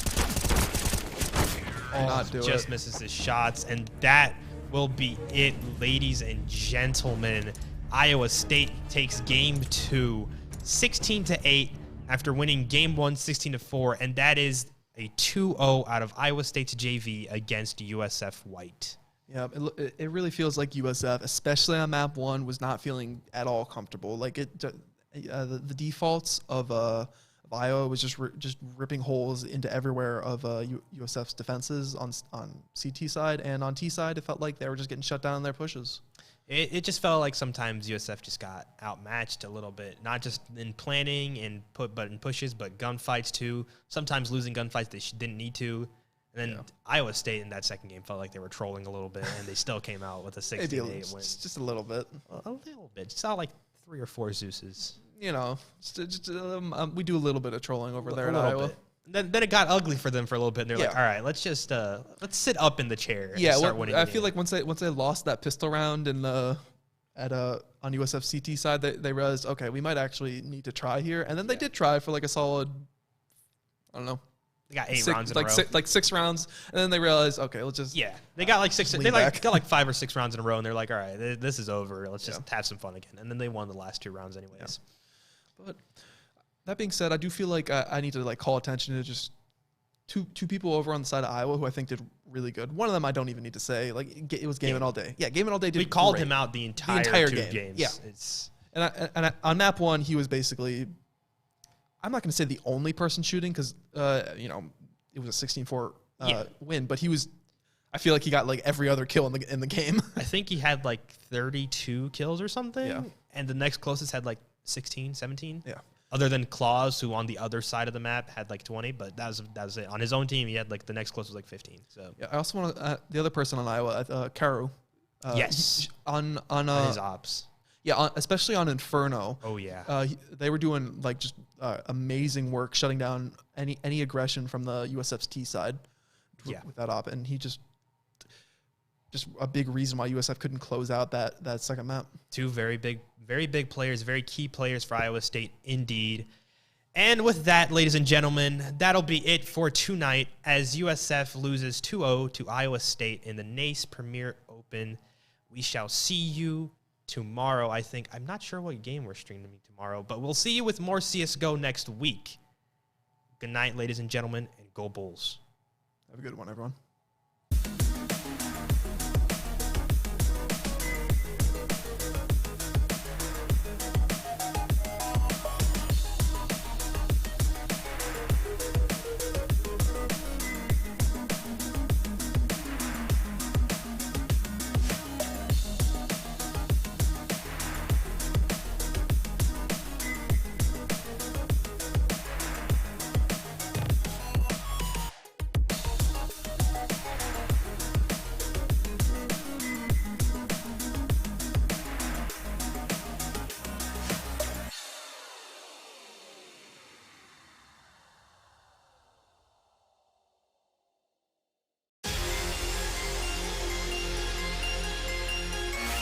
just misses his shots, and that will be it, ladies and gentlemen. Iowa State takes game 2, 16-8 after winning game 1, 16-4, and that is a 2-0 out of Iowa State's JV against USF White. Yeah, it really feels like USF, especially on map 1, was not feeling at all comfortable. Like the defaults of Iowa was just ripping holes into everywhere of USF's defenses on CT side, and on T side, it felt like they were just getting shut down in their pushes. It just felt like sometimes USF just got outmatched a little bit, not just in planning and but in pushes, but gunfights too. Sometimes losing gunfights they didn't need to. And then Iowa State in that second game felt like they were trolling a little bit, and they still came out with a 16-8 win. Just a little bit. A little bit. Just like 3 or 4 Zeuses. You know, we do a little bit of trolling over there in Iowa. Then it got ugly for them for a little bit, and they're like, all right, let's just let's sit up in the chair and start winning. I feel like once they lost that pistol round on USF CT side, they realized, okay, we might actually need to try here. And then they did try for like a solid, I don't know. They got 8 rounds in a row. Like 6 rounds, and then they realized, okay, let's just they got like 6. They got like 5 or 6 rounds in a row, and they're like, all right, this is over. Let's just have some fun again. And then they won the last 2 rounds, anyways. Yeah. But that being said, I do feel like I need to like call attention to just two people over on the side of Iowa who I think did really good. One of them I don't even need to say. Like it was Gaiman all day. Yeah, Gaiman all day did. We called great. Him out the entire 2 game. games. Yeah, and on map 1 he was basically. I'm not going to say the only person shooting because it was a 16-4 win, but he was. I feel like he got like every other kill in the game. I think he had like 32 kills or something. Yeah. And the next closest had like 16, 17. Yeah. Other than Claus, who on the other side of the map had like 20, but that was it. On his own team, he had like the next closest was like 15. So yeah, I also want to the other person on Iowa, Karu. Yes. On his ops. Yeah, especially on Inferno. Oh yeah. They were doing like just amazing work shutting down any aggression from the USF's T side. With that op, and he just a big reason why USF couldn't close out that second map. 2 very big players, very key players for Iowa State indeed. And with that, ladies and gentlemen, that'll be it for tonight as USF loses 2-0 to Iowa State in the NACE Premier Open. We shall see you tomorrow, I think. I'm not sure what game we're streaming tomorrow, but we'll see you with more CSGO next week. Good night, ladies and gentlemen, and go Bulls. Have a good one, everyone.